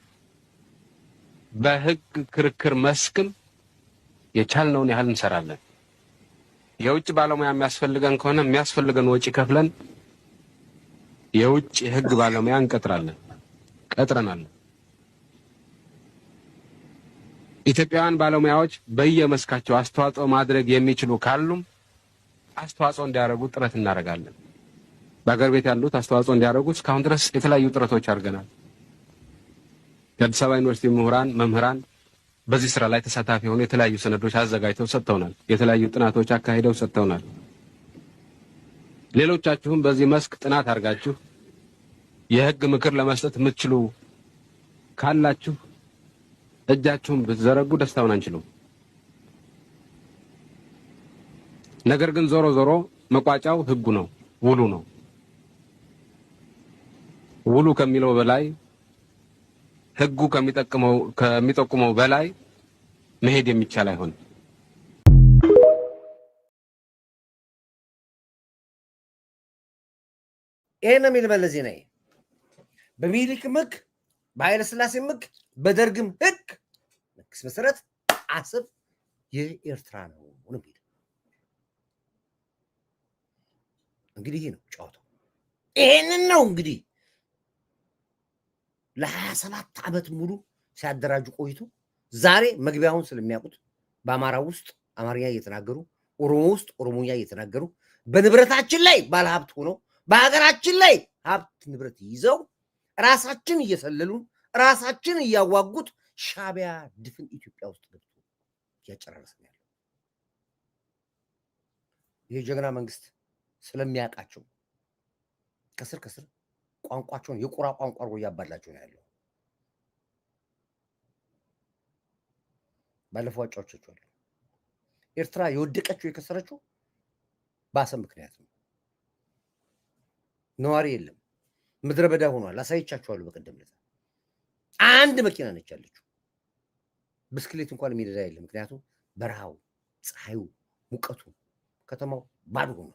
[SPEAKER 7] በህግ ክርክር መስክም የቻልነውን ያህል እንሰራለን። የውጭ ባለሙያ የሚያስፈልገን ከሆነ የሚያስፈልገን ወጪ ከፍለን የውጭ የህግ ባለሙያ እንቀጥራለን፣ ቀጥረናል። ኢትዮጵያውያን ባለሙያዎች በየመስካቸው አስተዋጽኦ ማድረግ የሚችሉ ካሉም አስተዋጽኦ እንዲያደርጉ ጥረት እናደርጋለን። በአገር ቤት ያሉት አስተዋጽኦ እንዲያደርጉ እስካሁን ድረስ የተለያዩ ጥረቶች አድርገናል። የአዲስ አበባ ዩኒቨርሲቲ ምሁራን፣ መምህራን በዚህ ስራ ላይ ተሳታፊ ሆነው የተለያዩ ሰነዶች አዘጋጅተው ሰጥተውናል። የተለያዩ ጥናቶች አካሂደው ሰጥተውናል። ሌሎቻችሁም በዚህ መስክ ጥናት አድርጋችሁ የህግ ምክር ለመስጠት የምትችሉ ካላችሁ እጃችሁን ብትዘረጉ ደስታውን አንችልም። ነገር ግን ዞሮ ዞሮ መቋጫው ህጉ ነው፣ ውሉ ነው። ውሉ ከሚለው በላይ ህጉ ከሚጠቁመው በላይ መሄድ የሚቻል አይሆንም።
[SPEAKER 1] ይሄን ነው የሚል መለስ ዜናዊ በሚኒሊክም ህግ፣ በኃይለ ሥላሴም ህግ፣ በደርግም ህግ መሰረት አሰብ የኤርትራ ነው ነው የሚል እንግዲህ ይሄ ነው ጨዋታው። ይሄንን ነው እንግዲህ ለ27 ዓመት ሙሉ ሲያደራጁ ቆይቶ ዛሬ መግቢያውን ስለሚያውቁት በአማራ ውስጥ አማርኛ እየተናገሩ ኦሮሞ ውስጥ ኦሮሞኛ እየተናገሩ በንብረታችን ላይ ባለሀብት ሆነው በሀገራችን ላይ ሀብት ንብረት ይዘው ራሳችን እየሰለሉን ራሳችን እያዋጉት ሻዕቢያ ድፍን ኢትዮጵያ ውስጥ ገብቶ እያጨረሰን ያለው ይሄ ጀግና መንግስት ስለሚያውቃቸው ከስር ከስር ቋንቋቸውን የቁራ ቋንቋ አድርጎ እያባላቸው ነው ያለው። ባለፈው አጫውቻችኋለሁ። ኤርትራ የወደቀችው የከሰረችው በአሰብ ምክንያት ነው። ነዋሪ የለም፣ ምድረ በዳ ሆኗል። አሳይቻችኋለሁ በቀደም ዕለት። አንድ መኪና ነች ያለችው። ብስክሌት እንኳን የሚነዳ የለም። ምክንያቱም በረሃው፣ ፀሐዩ፣ ሙቀቱ፣ ከተማው ባዶ ሆኗል።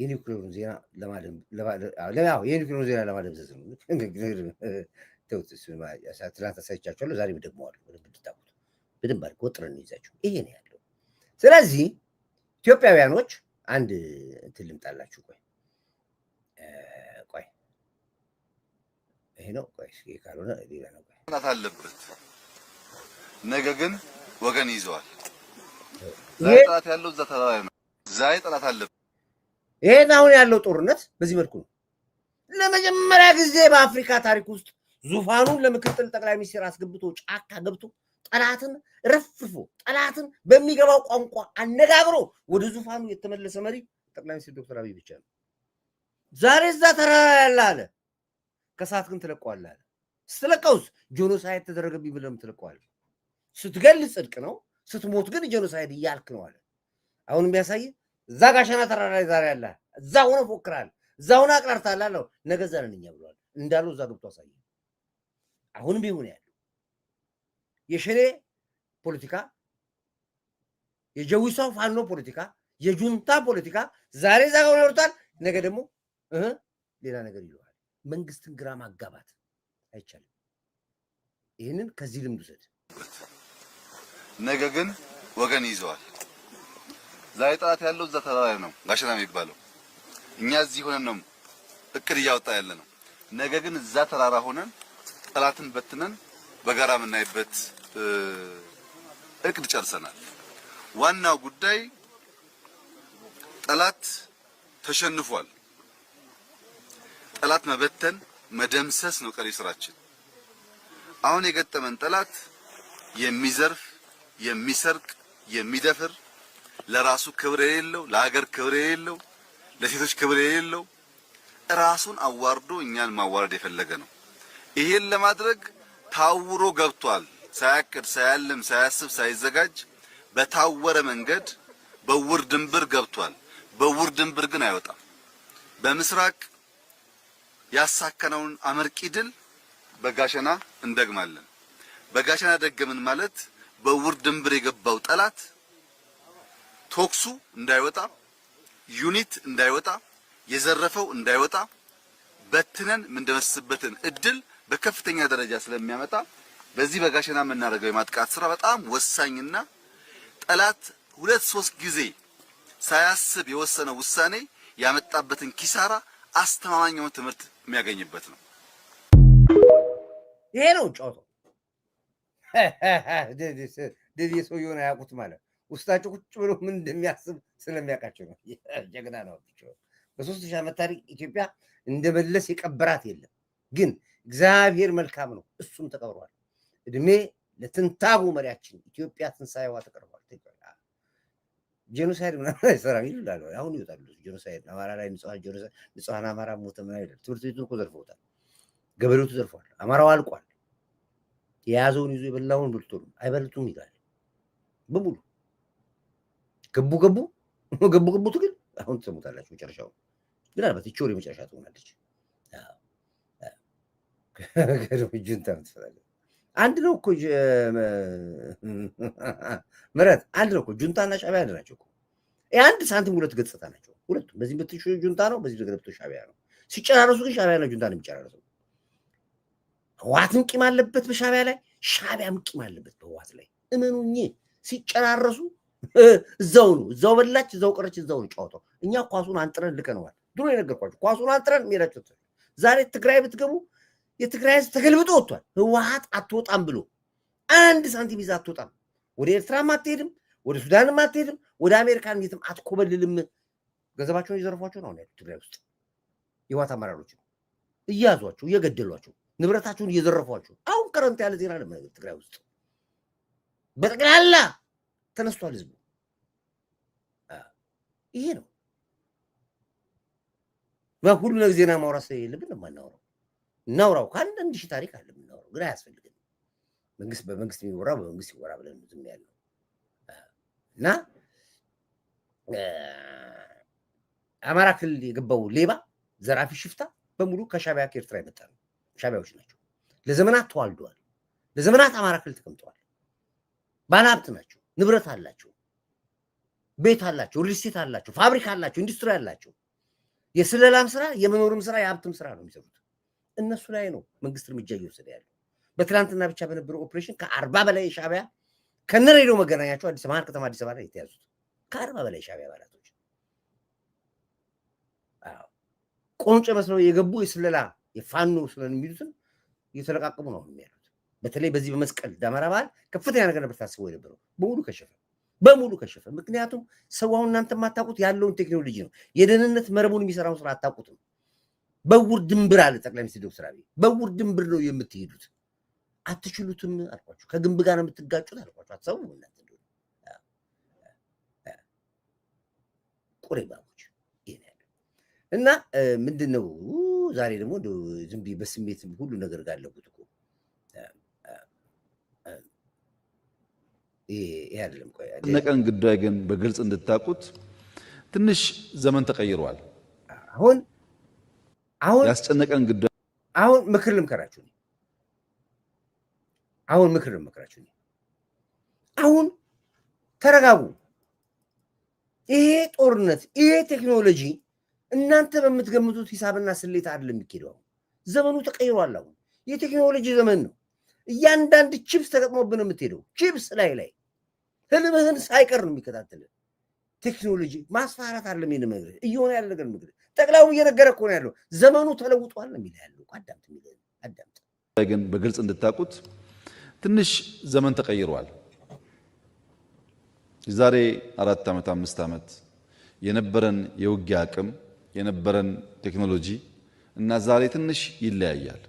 [SPEAKER 1] የኒውክሌሩን ዜና ለማደብዘዝ ነው። ትናንት አሳይቻችኋለሁ፣ ዛሬ ደግመዋለሁ። በደንብ አድርገው ወጥረን እንይዛቸው። ይሄ ነው ያለው። ስለዚህ ኢትዮጵያውያኖች አንድ እንትን ልምጣላችሁ። ቆይ ይሄ ነው። ቆይ ካልሆነ ሌላ ነው።
[SPEAKER 2] ጥናት አለበት። ነገ ግን ወገን ይዘዋል። ዛሬ ጥናት ያለው እዛ ተራራ ነው። ዛሬ ጥናት አለበት።
[SPEAKER 1] ይሄን አሁን ያለው ጦርነት በዚህ መልኩ ነው። ለመጀመሪያ ጊዜ በአፍሪካ ታሪክ ውስጥ ዙፋኑን ለምክትል ጠቅላይ ሚኒስትር አስገብቶ ጫካ ገብቶ ጠላትን ረፍፎ ጠላትን በሚገባው ቋንቋ አነጋግሮ ወደ ዙፋኑ የተመለሰ መሪ ጠቅላይ ሚኒስትር ዶክተር አብይ ብቻ ነው። ዛሬ እዛ ተራራ ያለ አለ፣ ከሰዓት ግን ትለቀዋለህ አለ። ስትለቀውስ ጄኖሳይድ ተደረገብኝ ብለህ ትለቀዋለህ። ስትገል ጽድቅ ነው፣ ስትሞት ግን ጄኖሳይድ እያልክ ነው አለ። አሁን የሚያሳይ እዛ ጋሸና ተራራ ላይ ዛሬ ያለ እዛ ሆነ ፎክራል፣ እዛ ሆነ አቅራርታል አለው። ነገ እዛ ነን እኛ ብለዋል እንዳለው እዛ ገብቶ አሳየ። አሁንም ቢሆን ያለው የሸኔ ፖለቲካ፣ የጀዊሳው ፋኖ ፖለቲካ፣ የጁንታ ፖለቲካ ዛሬ እዛ ጋር ይወርታል፣ ነገ ደግሞ ሌላ ነገር ይለዋል። መንግስትን ግራ ማጋባት አይቻልም። ይህንን ከዚህ ልምድ ውሰድ።
[SPEAKER 2] ነገ ግን ወገን ይዘዋል። ዛሬ ጠላት ያለው እዛ ተራራ ነው ጋሸና የሚባለው። እኛ እዚህ ሆነን ነው እቅድ እያወጣ ያለ ነው። ነገ ግን እዛ ተራራ ሆነን ጠላትን በትነን በጋራ የምናይበት እቅድ ጨርሰናል። ዋናው ጉዳይ ጠላት ተሸንፏል። ጠላት መበተን መደምሰስ ነው ቀሪ ስራችን። አሁን የገጠመን ጠላት የሚዘርፍ፣ የሚሰርቅ፣ የሚደፍር፣ ለራሱ ክብር የሌለው፣ ለሀገር ክብር የሌለው፣ ለሴቶች ክብር የሌለው ራሱን አዋርዶ እኛን ማዋረድ የፈለገ ነው። ይሄን ለማድረግ ታውሮ ገብቷል። ሳያቅድ፣ ሳያልም፣ ሳያስብ፣ ሳይዘጋጅ በታወረ መንገድ በውር ድንብር ገብቷል። በውር ድንብር ግን አይወጣም። በምስራቅ ያሳከነውን አመርቂ ድል በጋሸና እንደግማለን። በጋሸና ደገምን ማለት በውር ድንብር የገባው ጠላት ቶክሱ እንዳይወጣ፣ ዩኒት እንዳይወጣ፣ የዘረፈው እንዳይወጣ በትነን የምንደመስስበትን እድል በከፍተኛ ደረጃ ስለሚያመጣ በዚህ በጋሸና የምናደርገው የማጥቃት ስራ በጣም ወሳኝና ጠላት 2-3 ጊዜ ሳያስብ የወሰነው ውሳኔ ያመጣበትን ኪሳራ አስተማማኝ የሆነ ትምህርት የሚያገኝበት ነው።
[SPEAKER 1] ይሄ ነው ጫወታው። ደዚህ ሰውየውን አያውቁት ማለት ውስጣቸው ቁጭ ብሎ ምን እንደሚያስብ ስለሚያውቃቸው ነው። ጀግና ነው። በ3000 ዓመት ታሪክ ኢትዮጵያ እንደመለስ የቀበራት የለም። ግን እግዚአብሔር መልካም ነው፣ እሱም ተቀብሯል። እድሜ ለትንታጉ መሪያችን ኢትዮጵያ ትንሳኤዋ ተቀርቧል። ጄኖሳይድ ምናምን አይሰራም ይላሉ። አሁን ይወጣሉ። ጄኖሳይድ አማራ ላይ ንጹሃን አማራ ሞተ ምናምን ይላል። ትምህርት ቤቱን እኮ ዘርፈውታል። ገበሬው ተዘርፏል። አማራው አልቋል። የያዘውን ይዞ የበላውን ብልቶ አይበልጡም ይላል በሙሉ ገቡ ትግል አሁን ትሰሙታላችሁ። መጨረሻው ምናልባት ይቺ ወር የመጨረሻ ትሆናለች። ጁንታ ትፈላለች። አንድ ነው እኮ ምረት አንድ ነው እኮ ጁንታና ሻዕቢያ አንድ ናቸው እኮ። አንድ ሳንቲም ሁለት ገጽታ ናቸው ሁለቱም። በዚህ በትሹ ጁንታ ነው፣ በዚህ በግለብቶ ሻዕቢያ ነው። ሲጨራረሱ ግን ሻዕቢያና ጁንታ ነው የሚጨራረሰው። ህወሓትም ቂም አለበት በሻዕቢያ ላይ፣ ሻዕቢያም ቂም አለበት በህወሓት ላይ። እመኑኝ ሲጨራረሱ እዛው ነው፣ እዛው በላች፣ እዛው ቀረች፣ እዛው ነው ጨዋታው። እኛ ኳሱን አንጥረን ልከነዋል። ድሮ የነገርኳችሁ ኳሱን አንጥረን ሜዳቸው። ዛሬ ትግራይ ብትገቡ የትግራይ ህዝብ ተገልብጦ ወጥቷል። ህወሓት አትወጣም ብሎ አንድ ሳንቲም ይዛ አትወጣም። ወደ ኤርትራም አትሄድም፣ ወደ ሱዳንም አትሄድም፣ ወደ አሜሪካን የትም አትኮበልልም። ገንዘባቸውን እየዘረፏቸው ነው ያሉት ትግራይ ውስጥ የህወሓት አመራሮች እያዟቸው፣ እየገደሏቸው፣ ንብረታቸውን እየዘረፏቸው። አሁን ከረንት ያለ ዜና ነው ትግራይ ውስጥ በጠቅላላ ተነስቷል ህዝቡ። ይሄ ነው በሁሉ ነገር ዜና ማውራት የለብን የማናወራው። እናውራው ከአንድ ሺህ ታሪክ አለ የምናወራው፣ ግን አያስፈልግም። መንግስት በመንግስት የሚወራ በመንግስት ይወራ ብለን ዝም ያለው እና አማራ ክልል የገባው ሌባ ዘራፊ ሽፍታ በሙሉ ከሻዕቢያ ከኤርትራ የመጣ ነው። ሻዕቢያዎች ናቸው። ለዘመናት ተዋልደዋል። ለዘመናት አማራ ክልል ተቀምጠዋል። ባለሀብት ናቸው። ንብረት አላቸው። ቤት አላቸው። ሪልስቴት አላቸው። ፋብሪካ አላቸው። ኢንዱስትሪ አላቸው። የስለላም ስራ የመኖርም ስራ የሀብትም ስራ ነው የሚሰሩት። እነሱ ላይ ነው መንግስት እርምጃ እየወሰደ ያለው። በትናንትና ብቻ በነበረው ኦፕሬሽን ከ40 በላይ ሻዕቢያ ከነሬዲዮ መገናኛቸው አዲስ መሀል ከተማ አዲስ አበባ ላይ የተያዙት ከ40 በላይ ሻዕቢያ አባላቶች ቆንጮ መስለው የገቡ የስለላ የፋኖ ስለሆነ የሚሉትን እየተለቃቀሙ ነው የሚያሉት። በተለይ በዚህ በመስቀል ደመራ በዓል ከፍተኛ ነገር ነበር ታስቦ የነበረው በሙሉ ከሸፈ። ምክንያቱም ሰው አሁን እናንተ የማታውቁት ያለውን ቴክኖሎጂ ነው። የደህንነት መረቡን የሚሰራውን ስራ አታውቁትም። በውር ድንብር አለ ጠቅላይ ሚኒስትር ዶክተር አብይ። በውር ድንብር ነው የምትሄዱት። አትችሉትም አልኳችሁ። ከግንብ ጋር ነው የምትጋጩት አልኳችሁ። አትሰሙ እናንተ ቁሬ ባቦች ይሄን ያለ እና ምንድነው ዛሬ ደግሞ ዝም ብዬ በስሜት ሁሉ ነገር ጋር አለኩት እኮ ይሄ አይደለም። ቆይ
[SPEAKER 8] ነቀን ጉዳይ ግን በግልጽ እንድታቁት ትንሽ ዘመን ተቀይሯል። አሁን ያስጨነቀን ጉዳይ
[SPEAKER 1] አሁን ምክር ልምከራችሁ። አሁን ተረጋጉ። ይሄ ጦርነት ይሄ ቴክኖሎጂ እናንተ በምትገምቱት ሂሳብና ስሌት አይደለም የሚኬደው። ዘመኑ ተቀይሯል። አሁን የቴክኖሎጂ ዘመን ነው። እያንዳንድ ቺፕስ ተገጥሞብን የምትሄደው ቺፕስ ላይ ህልምህን ሳይቀር ነው የሚከታተል ቴክኖሎጂ። ማስፈራራት አይደለም የነገር እየሆነ ያለ ነገር ምግር ጠቅላዩ እየነገረ እኮ ነው ያለው። ዘመኑ ተለውጧል ነው የሚለው ያለው። አዳምጥ ግን በግልጽ እንድታቁት
[SPEAKER 8] ትንሽ ዘመን ተቀይሯል። የዛሬ 4 ዓመት 5 ዓመት የነበረን የውጊያ አቅም የነበረን ቴክኖሎጂ እና ዛሬ ትንሽ ይለያያል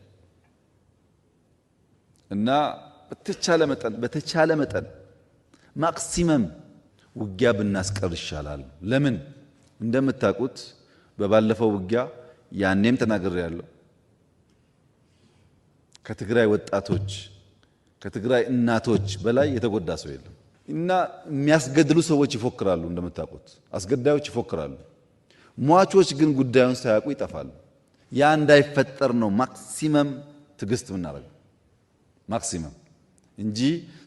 [SPEAKER 8] እና በተቻለ መጠን ማክሲመም ውጊያ ብናስቀር ይሻላል። ለምን እንደምታውቁት በባለፈው ውጊያ ያኔም ተናግሬያለሁ። ከትግራይ ወጣቶች ከትግራይ እናቶች በላይ የተጎዳ ሰው የለም እና የሚያስገድሉ ሰዎች ይፎክራሉ፣ እንደምታውቁት አስገዳዮች ይፎክራሉ። ሟቾች ግን ጉዳዩን ሳያውቁ ይጠፋሉ። ያ እንዳይፈጠር ነው ማክሲመም ትግስት የምናደርገው ማክሲመም እንጂ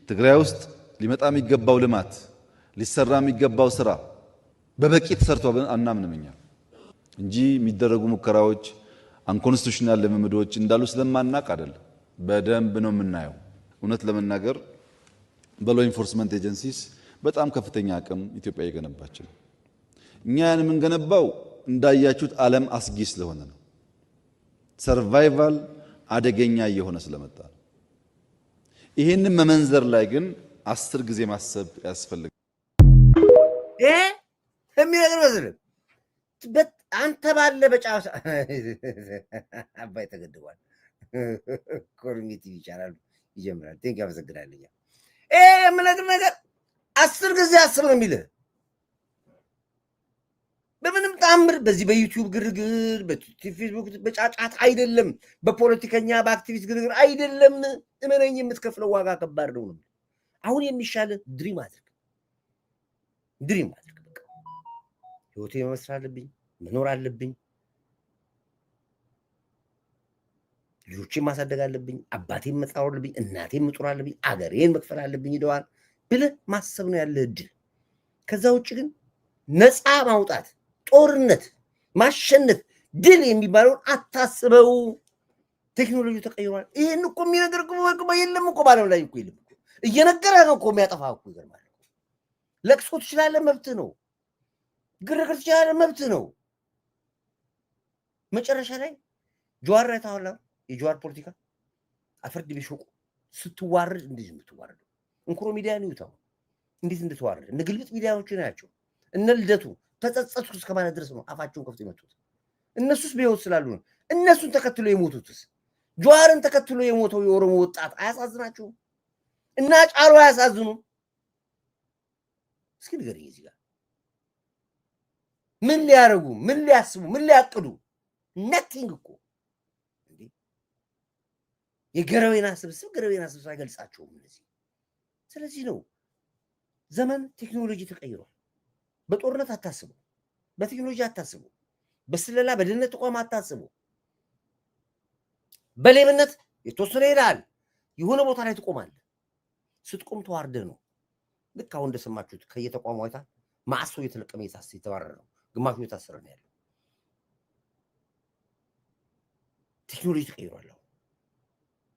[SPEAKER 8] ትግራይ ውስጥ ሊመጣ የሚገባው ልማት ሊሰራ የሚገባው ስራ በበቂ ተሰርቶ አናምንም እኛ እንጂ የሚደረጉ ሙከራዎች አንኮንስቲቱሽናል ልምምዶች እንዳሉ ስለማናቅ አይደለም። በደንብ ነው የምናየው። እውነት ለመናገር በሎ ኢንፎርስመንት ኤጀንሲስ በጣም ከፍተኛ አቅም ኢትዮጵያ እየገነባች ነው። እኛ ያን የምንገነባው እንዳያችሁት ዓለም አስጊ ስለሆነ ነው። ሰርቫይቫል አደገኛ እየሆነ ስለመጣ ነው። ይህንን መመንዘር ላይ ግን 10 ጊዜ ማሰብ ያስፈልጋል።
[SPEAKER 1] የሚነግር መስልም አንተ ባለ በጫወታ አባይ ተገድቧል። ኮሚኒቲ ይቻላል ይጀምራል። ቴንክ ያመሰግናለሁ። የምነግር ነገር 10 ጊዜ አስብ ነው የሚልህ። በምንም ተአምር በዚህ በዩቲዩብ ግርግር በፌስቡክ በጫጫት አይደለም፣ በፖለቲከኛ በአክቲቪስት ግርግር አይደለም። እመነኝ የምትከፍለው ዋጋ ከባድ ነው። አሁን የሚሻል ድሪም አድርግ፣ ድሪም አድርግ። በቃ ህይወቴ መመስረት አለብኝ፣ መኖር አለብኝ፣ ልጆቼን ማሳደግ አለብኝ፣ አባቴን መጣር አለብኝ፣ እናቴን መጦር አለብኝ፣ አገሬን መክፈል አለብኝ ይደዋል ብለህ ማሰብ ነው ያለ እድል። ከዛ ውጭ ግን ነፃ ማውጣት፣ ጦርነት ማሸነፍ፣ ድል የሚባለውን አታስበው። ቴክኖሎጂ ተቀይሯል። ይሄን እኮ የሚነገር የለም እኮ ባለም ላይ እኮ የለም። እየነገረ ነው እኮ የሚያጠፋ እኮ ይገርማል። ለቅሶ ትችላለህ፣ መብት ነው። ግርግር ትችላለህ፣ መብት ነው። መጨረሻ ላይ ጀዋር ላይ ታውላ የጀዋር ፖለቲካ አፈርድ ቢሾቁ ስትዋረድ እንዴት የምትዋረድ እንኩሮ ሚዲያ ነው ይታው እንዴት እንድትዋረድ እነ ግልብጥ ሚዲያዎች ናቸው። እነ ልደቱ ተጸጸቱ እስከ ማለት ድረስ ነው አፋቸውን ከፍተው የመጡት። እነሱስ በህይወት ስላሉ ነው። እነሱን ተከትሎ የሞቱትስ ጀዋርን ተከትሎ የሞተው የኦሮሞ ወጣት አያሳዝናችሁም? እና ጫሉ አያሳዝኑም? እስኪ ንገረኝ። እዚህ ጋር ምን ሊያረጉ ምን ሊያስቡ ምን ሊያቅዱ? ነቲንግ እኮ የገረቤና ስብስብ ገረቤና ስብስብ አይገልጻቸውም እነዚህ። ስለዚህ ነው ዘመን ቴክኖሎጂ ተቀይሯል። በጦርነት አታስቡ፣ በቴክኖሎጂ አታስቡ፣ በስለላ በደህንነት ተቋም አታስቡ። በሌብነት የተወሰነ ይላል የሆነ ቦታ ላይ ትቆማለህ። ስትቆም ተዋርደህ ነው። ልክ አሁን እንደሰማችሁት ከየተቋሙ አይታ ማዕሶ እየተለቀመ የተባረረ ነው። ግማሹ የታሰረ ነው ያለው። ቴክኖሎጂ ተቀይሯል።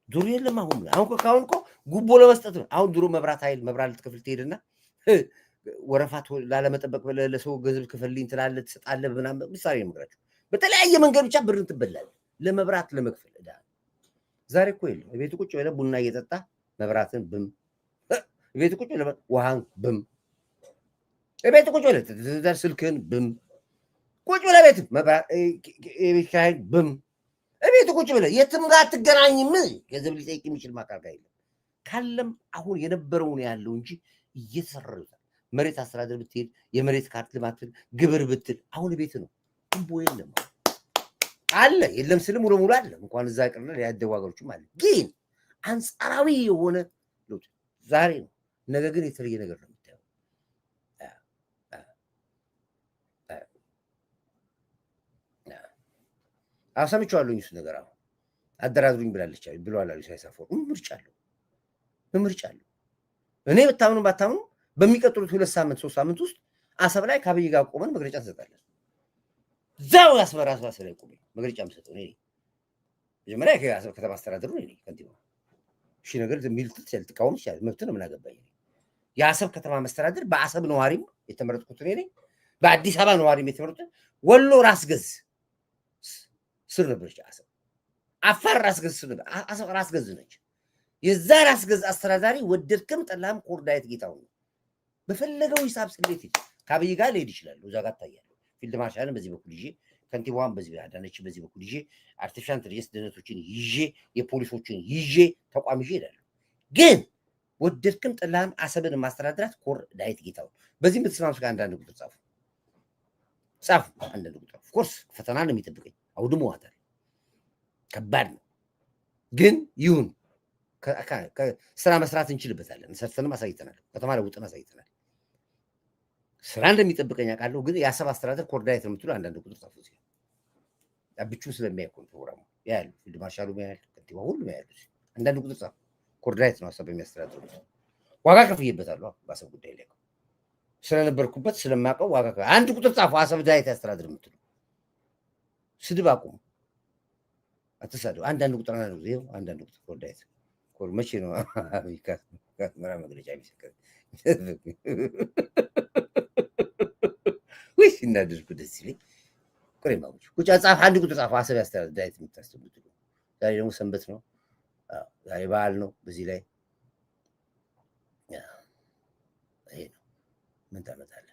[SPEAKER 1] ድሮ የለም። አሁን እኮ ጉቦ ለመስጠት ነው። አሁን ድሮ መብራት ኃይል መብራት ልትከፍል ትሄድና ወረፋት ላለመጠበቅ ብለህ ለሰው ገንዘብ ክፈልልኝ ትላለህ፣ ትሰጣለህ ምናምን። ምሳሌ ነው የምነግራችሁ። በተለያየ መንገድ ብቻ ብርን ትበላለህ ለመብራት ለመክፈል። ዛሬ እኮ የለም። ቤት ቁጭ ብለህ ቡና እየጠጣ መብራትን ብም፣ ቤት ቁጭ ብለህ ውሃን ብም፣ ቤት ቁጭ ብለህ ስልክህን ብም፣ ቁጭ ብለህ ቤት መብራት የቤት ኪራይን ብም፣ ቤት ቁጭ ብለህ የትም ጋር አትገናኝም። ገንዘብ ሊጠይቅ የሚችል ማካል ጋር የለም። ካለም አሁን የነበረው ነው ያለው እንጂ እየተሰረረ መሬት አስተዳደር ብትሄድ የመሬት ካርት ልማት ግብር ብትል አሁን ቤት ነው። ጉቦ የለም አለ የለም ስልም ሙሉ ሙሉ አለ። እንኳን እዛ ቀርነ ያደጉ ሀገሮችም አለ። ግን አንጻራዊ የሆነ ለውጥ ዛሬ ነው። ነገ ግን የተለየ ነገር ነው የምታየው። አሰምቻለሁኝ እሱ ነገር አሁን አደራድሩኝ ብላለች ብለዋል አሉ ኢሳያስ አፈወርቂ። ምርጫ አለው። እኔ ብታምኑ ባታምኑ በሚቀጥሉት 2 ሳምንት 3 ሳምንት ውስጥ አሰብ ላይ ከአብይ ጋር ቆመን መግለጫ እንሰጣለን። ዛው አስመራ ላይ ቆመን መግለጫ የምሰጠው እኔ መጀመሪያ ከአሰብ ከተማ አስተዳደሩ እኔ ከንቲባ። እሺ ነገር ሚልትት ያልተቃወም ይችላል፣ መብት ነው። ምን አገባኝ? የአሰብ ከተማ መስተዳደር በአሰብ ነዋሪም የተመረጥኩት እኔ ነኝ፣ በአዲስ አበባ ነዋሪም የተመረጥኩት። ወሎ ራስ ገዝ ስር ነበረች አሰብ፣ አፋር ራስ ገዝ ስር ነበር። አሰብ ራስ ገዝ ነች። የዛ ራስ ገዝ አስተዳዳሪ ወደድክም ጠላም ኮርዳይት ጌታው ነው። በፈለገው ሂሳብ ስሌት ከአብይ ጋር ሊሄድ ይችላል። እዛ ጋር ታያለህ። ፊልድ ማርሻልን በዚህ በኩል ይዤ ከንቲባዋን በዚህ አዳነች በዚህ በኩል ይዤ አርቲፊሻል ኢንተለጀንስ ደህንነቶችን ይዤ የፖሊሶችን ይዤ ተቋም ይዤ እሄዳለሁ። ግን ወደድክም ጠላም አሰብን ማስተዳደራት ኮርዳይት ጌታው። በዚህ የምትስማሙት ከአንዳንድ ቁጥር ጻፉ። አንዳንድ ቁጥር ኦፍኮርስ ፈተና ነው የሚጠብቀኝ። አውድመዋታል። ከባድ ነው ግን ይሁን። ስራ መስራት እንችልበታለን። ሰርተንም አሳይተናል። ከተማ ለውጥን አሳይተናል። ስራ እንደሚጠብቀኝ አውቃለሁ። ግን የአሰብ አስተዳደር ኮርዳይት ነው የምትሉ አንዳንድ ቁጥር ጻፉ። ብቹ ስለሚያውቁ ፕሮግራሙ ያያሉ። ፊልድ ማርሻሉ ያያሉ። ከንቲባ ሁሉም ያያሉ። አንዳንድ ቁጥር ጻፉ። ኮርዳይት ነው አሰብ የሚያስተዳድሩት። ዋጋ ከፍዬበታለሁ። በአሰብ ጉዳይ ላይ ስለነበርኩበት ስለማውቀው ዋጋ አንድ ቁጥር ጻፉ። አሰብ ዳይት ያስተዳድር የምትሉ ስድብ አቁሙ። አትሳደቡ። አንዳንድ ቁጥር አንዳንድ ቁጥር ኮርዳይት መቼ ነው ካሜራ መግለጫ የሚሰከር ወይ ሲናደድኩ ደስ ይለኝ። ቆሬማዎች ቁጭ ጻፍ። አንድ ቁጥር ጻፍ። አሰብ ያስተዳድር ዳይት የምታስተምሩት ዛሬ ደግሞ ሰንበት ነው። ዛሬ በዓል ነው። በዚህ ላይ ይሄ ነው። ምን ታመጣለህ?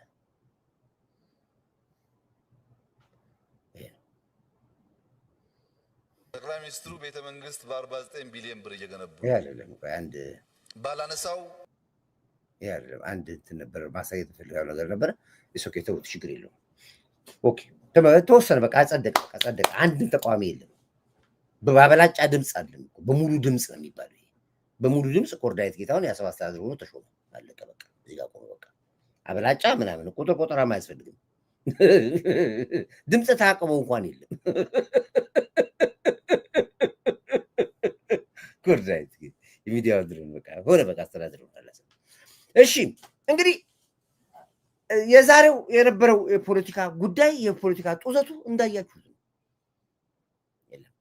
[SPEAKER 2] ጠቅላይ ሚኒስትሩ ቤተ መንግስት በ49 ቢሊዮን ብር እየገነቡ
[SPEAKER 1] ያለለም አንድ
[SPEAKER 2] ባላነሳው
[SPEAKER 1] ያለም አንድ እንትን ነበር ማሳየት ፈልጋው ነገር ነበር። እሱከ ተውት፣ ችግር የለውም። ኦኬ ተወሰነ፣ በቃ አጸደቀ። አንድም ተቃዋሚ የለም። በባበላጫ ድምፅ አይደለም እኮ በሙሉ ድምፅ ነው የሚባለው። በሙሉ ድምፅ ኮርዳይት ጌታውን የአሰብ አስተዳደር ሆኖ ተሾመ። አለቀ በቃ። እዚህ ጋር ቆመ በቃ። አበላጫ ምናምን ቆጠራም አያስፈልግም። ድምፅ ታቅቦ እንኳን የለም። ኮርዳይት የሚዲያው ድሩን በቃ ሆነ በቃ አስተዳደር ሆናለች። እሺ እንግዲህ የዛሬው የነበረው የፖለቲካ ጉዳይ የፖለቲካ ጦዘቱ እንዳያችሁት ነው።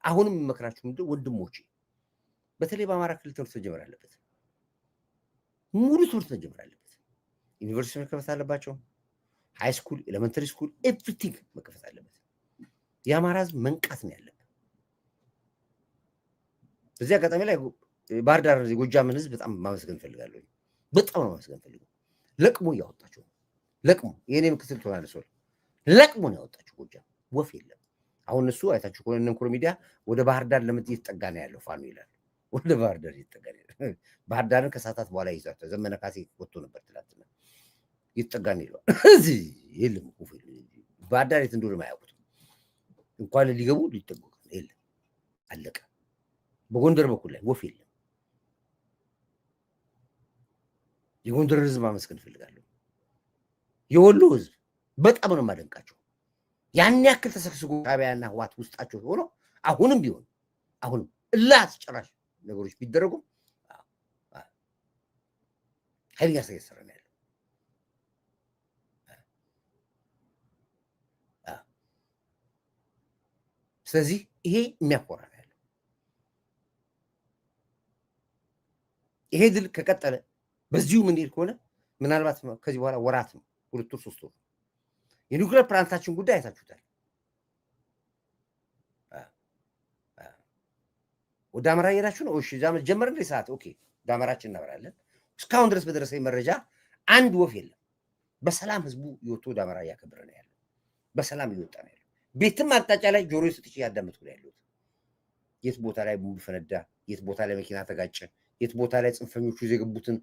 [SPEAKER 1] አሁንም የምመክራችሁ ምንድን ወንድሞቼ፣ በተለይ በአማራ ክልል ትምህርት መጀመር አለበት። ሙሉ ትምህርት መጀመር አለበት። ዩኒቨርሲቲ መከፈት አለባቸው። ሃይ ስኩል፣ ኤሌመንተሪ ስኩል፣ ኤቭሪቲንግ መከፈት አለበት። የአማራ ህዝብ መንቃት ነው ያለበት። በዚህ አጋጣሚ ላይ ባህር ዳር የጎጃምን ህዝብ በጣም ማመስገን ፈልጋለሁ። በጣም ነው ማመስገን ፈልጋለሁ። ለቅሞ እያወጣቸው ለቅሞ የኔ ምክትል ትሆናለህ ለቅሞ ነው ያወጣቸው። ጎጃም ወፍ የለም። አሁን እሱ አይታችሁ ከሆነ እነንኩሮ ሚዲያ ወደ ባህር ዳር ለምን እየተጠጋ ነው ያለው ፋኖ ይላል። ወደ ባህር ዳር እየተጠጋ ነው። ባህር ዳርን ከሰዓታት በኋላ ይዟቸው ዘመነ ካሴ ወጥቶ ነበር ትላንትና። እየተጠጋ ነው ይሏል። እዚህ የለም ወፍ ባህር ዳር የት እንደሆነ አያውቁትም። እንኳን ሊገቡ ሊጠጉ የለም። አለቀ። በጎንደር በኩል ላይ ወፍ የለም። የጎንደር ህዝብ ማመስገን እፈልጋለሁ። የወሎ ህዝብ በጣም ነው የማደንቃቸው። ያን ያክል ተሰግስጎ ሻዕቢያና ህወሓት ውስጣቸው ሆኖ አሁንም ቢሆን አሁንም አስጨራሽ ነገሮች ቢደረጉ ኃይለኛ ስራ እየሰራ ነው ያለው። ስለዚህ ይሄ የሚያኮራ ነው ያለው። ይሄ ድል ከቀጠለ በዚሁ ምንሄድ ከሆነ ምናልባት ከዚህ በኋላ ወራት ነው 2 ወር 3 ወር የኒውክሌር ፕላንታችን ጉዳይ አይታችሁታል። ወደ አማራ እየሄዳችሁ ነው። እሺ ዛመት ጀመረ እንደ ሰዓት ኦኬ፣ ወደ አማራችን እናበራለን። እስካሁን ድረስ በደረሰኝ መረጃ አንድ ወፍ የለም። በሰላም ህዝቡ ይወጡ ወደ አማራ እያከበረ ነው ያለው። በሰላም እየወጣ ነው ያለው። ቤትም አቅጣጫ ላይ ጆሮ ሰጥቼ ያዳመጥኩ ነው ያለው። የት ቦታ ላይ ቦምብ ፈነዳ፣ የት ቦታ ላይ መኪና ተጋጨ፣ የት ቦታ ላይ ጽንፈኞቹ የገቡትን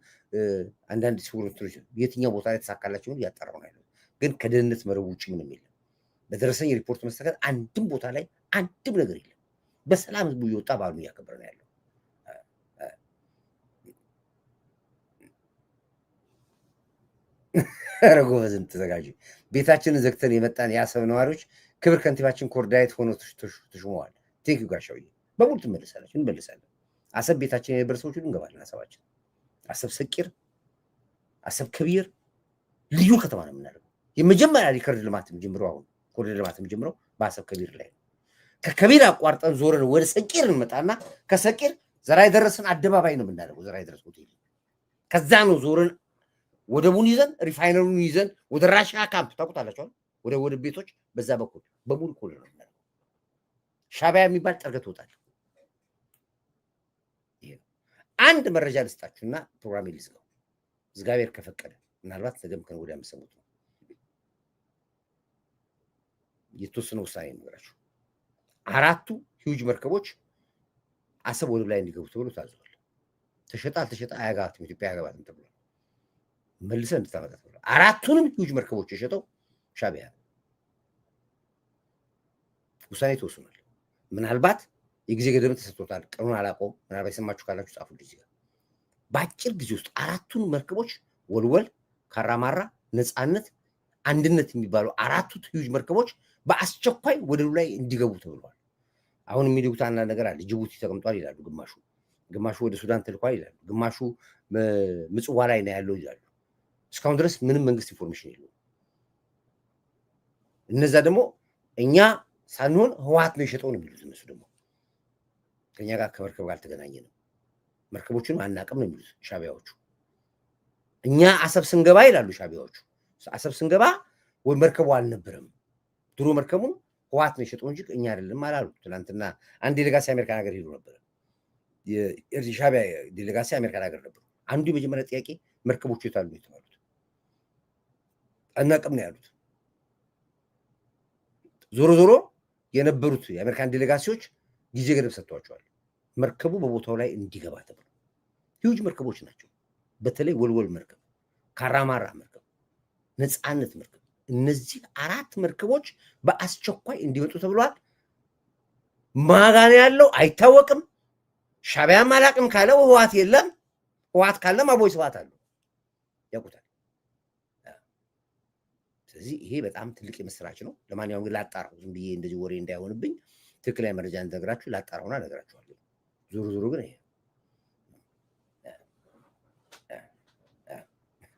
[SPEAKER 1] አንዳንድ ሲወሩት የትኛው ቦታ ላይ ተሳካላቸው እያጠራው ነው ያለው። ግን ከደህንነት መረብ ውጭ ምንም የለም። በደረሰኝ ሪፖርት መስተካከል አንድም ቦታ ላይ አንድም ነገር የለም። በሰላም ህዝቡ እየወጣ በዓሉ እያከበረ ነው ያለው። ኧረ ጎበዝም ተዘጋጁ። ቤታችንን ዘግተን የመጣን የአሰብ ነዋሪዎች ክብር ከንቲባችን ኮርዳይት ሆኖ ተሾመዋል። ቴንክ ዩ ጋሻውዬ። በሙሉ ትመለሳላችሁ፣ እንመለሳለን። አሰብ ቤታችን የነበረ ሰዎች ሁሉ እንገባለን። አሰባችን አሰብ ሰቂር፣ አሰብ ከቢር ልዩ ከተማ ነው የምናደርገው። የመጀመሪያ ሪከርድ ልማት ጀምሮ አሁን ኮሪደር ልማት ጀምረው በአሰብ ከቢር ላይ ነው። ከከቢር አቋርጠን ዞረን ወደ ሰቂር እንመጣና ከሰቂር ዘራ የደረሰን አደባባይ ነው የምናደርገው። ዘራ የደረስ ሆቴል ከዛ ነው ዞረን ወደቡን ይዘን ሪፋይነሩን ይዘን ወደ ራሻ ካምፕ ታውቁታላችሁ፣ ወደ ቤቶች በዛ በኩል በሙሉ ኮሪደር ነው የምናደርገው። ሻዕቢያ የሚባል ጠርገት ወጣል። አንድ መረጃ ልስጣችሁና ፕሮግራም ይልዝጋው እግዚአብሔር ከፈቀደ ምናልባት ነገም ከነገ ወዲያ የምሰሙት ነው የተወሰነ ውሳኔ ነገራችሁ 4ቱ ሂውጅ መርከቦች አሰብ ወደብ ላይ እንዲገቡ ተብሎ ታዘዋል ተሸጣ አልተሸጣ አያጋባትም ኢትዮጵያ አያጋባትም ተብሎ መልሰን እንድታመጣ ተብሎ 4ቱንም ሂውጅ መርከቦች የሸጠው ሻዕቢያ ውሳኔ ተወስኗል ምናልባት የጊዜ ገደብ ተሰጥቶታል ቀኑን አላቆም ምናልባት የሰማችሁ ካላችሁ ጻፉልኝ እዚህ ጋር በአጭር ጊዜ ውስጥ 4ቱን መርከቦች ወልወል ካራማራ ነፃነት አንድነት የሚባሉ 4ቱ ሂውጅ መርከቦች በአስቸኳይ ወደሉ ላይ እንዲገቡ ተብሏል አሁን የሚሉት አንድ ነገር አለ ጅቡቲ ተቀምጧል ይላሉ ግማሹ ወደ ሱዳን ተልኳል ይላሉ ግማሹ ምጽዋ ላይ ነው ያለው ይላሉ እስካሁን ድረስ ምንም መንግስት ኢንፎርሜሽን የለውም እነዛ ደግሞ እኛ ሳንሆን ህወሓት ነው የሸጠው ነው የሚሉት እነሱ ደግሞ ከኛ ጋር ከመርከብ ጋር ተገናኘነው መርከቦቹን አናቅም ነው የሚሉት ሻዕቢያዎቹ እኛ አሰብ ስንገባ ይላሉ ሻዕቢያዎቹ አሰብ ስንገባ ወይ መርከቡ አልነበረም ድሮ መርከቡን ህወሓት ነው የሸጠው እንጂ እኛ አይደለም አላሉ ትናንትና አንድ ዴሌጋሲ አሜሪካን ሀገር ሄዶ ነበር የሻዕቢያ ዴሌጋሲ አሜሪካን ሀገር ነበር አንዱ የመጀመሪያ ጥያቄ መርከቦቹ የታሉ የተባሉት አናቅም ነው ያሉት ዞሮ የነበሩት የአሜሪካን ዴሌጋሲዎች ጊዜ ገደብ ሰጥቷቸዋል መርከቡ በቦታው ላይ እንዲገባ ተብሎ ሂውጅ መርከቦች ናቸው በተለይ ወልወል መርከብ ካራማራ መርከብ ነፃነት መርከብ እነዚህ 4 መርከቦች በአስቸኳይ እንዲወጡ ተብሏል ማጋን ያለው አይታወቅም ሻዕቢያም አላቅም ካለው ህወሓት የለም ህወሓት ካለም አቦይ ስብሃት አለው ያውቁታል ስለዚህ ይሄ በጣም ትልቅ የምስራች ነው ለማንኛውም ግን ላጣራው ዝም ብዬ እንደዚህ ወሬ እንዳይሆንብኝ ትክክለኛ መረጃ እንደነግራችሁ ላጣራውና ነገራችኋለሁ ዞሮ ግን ይሄ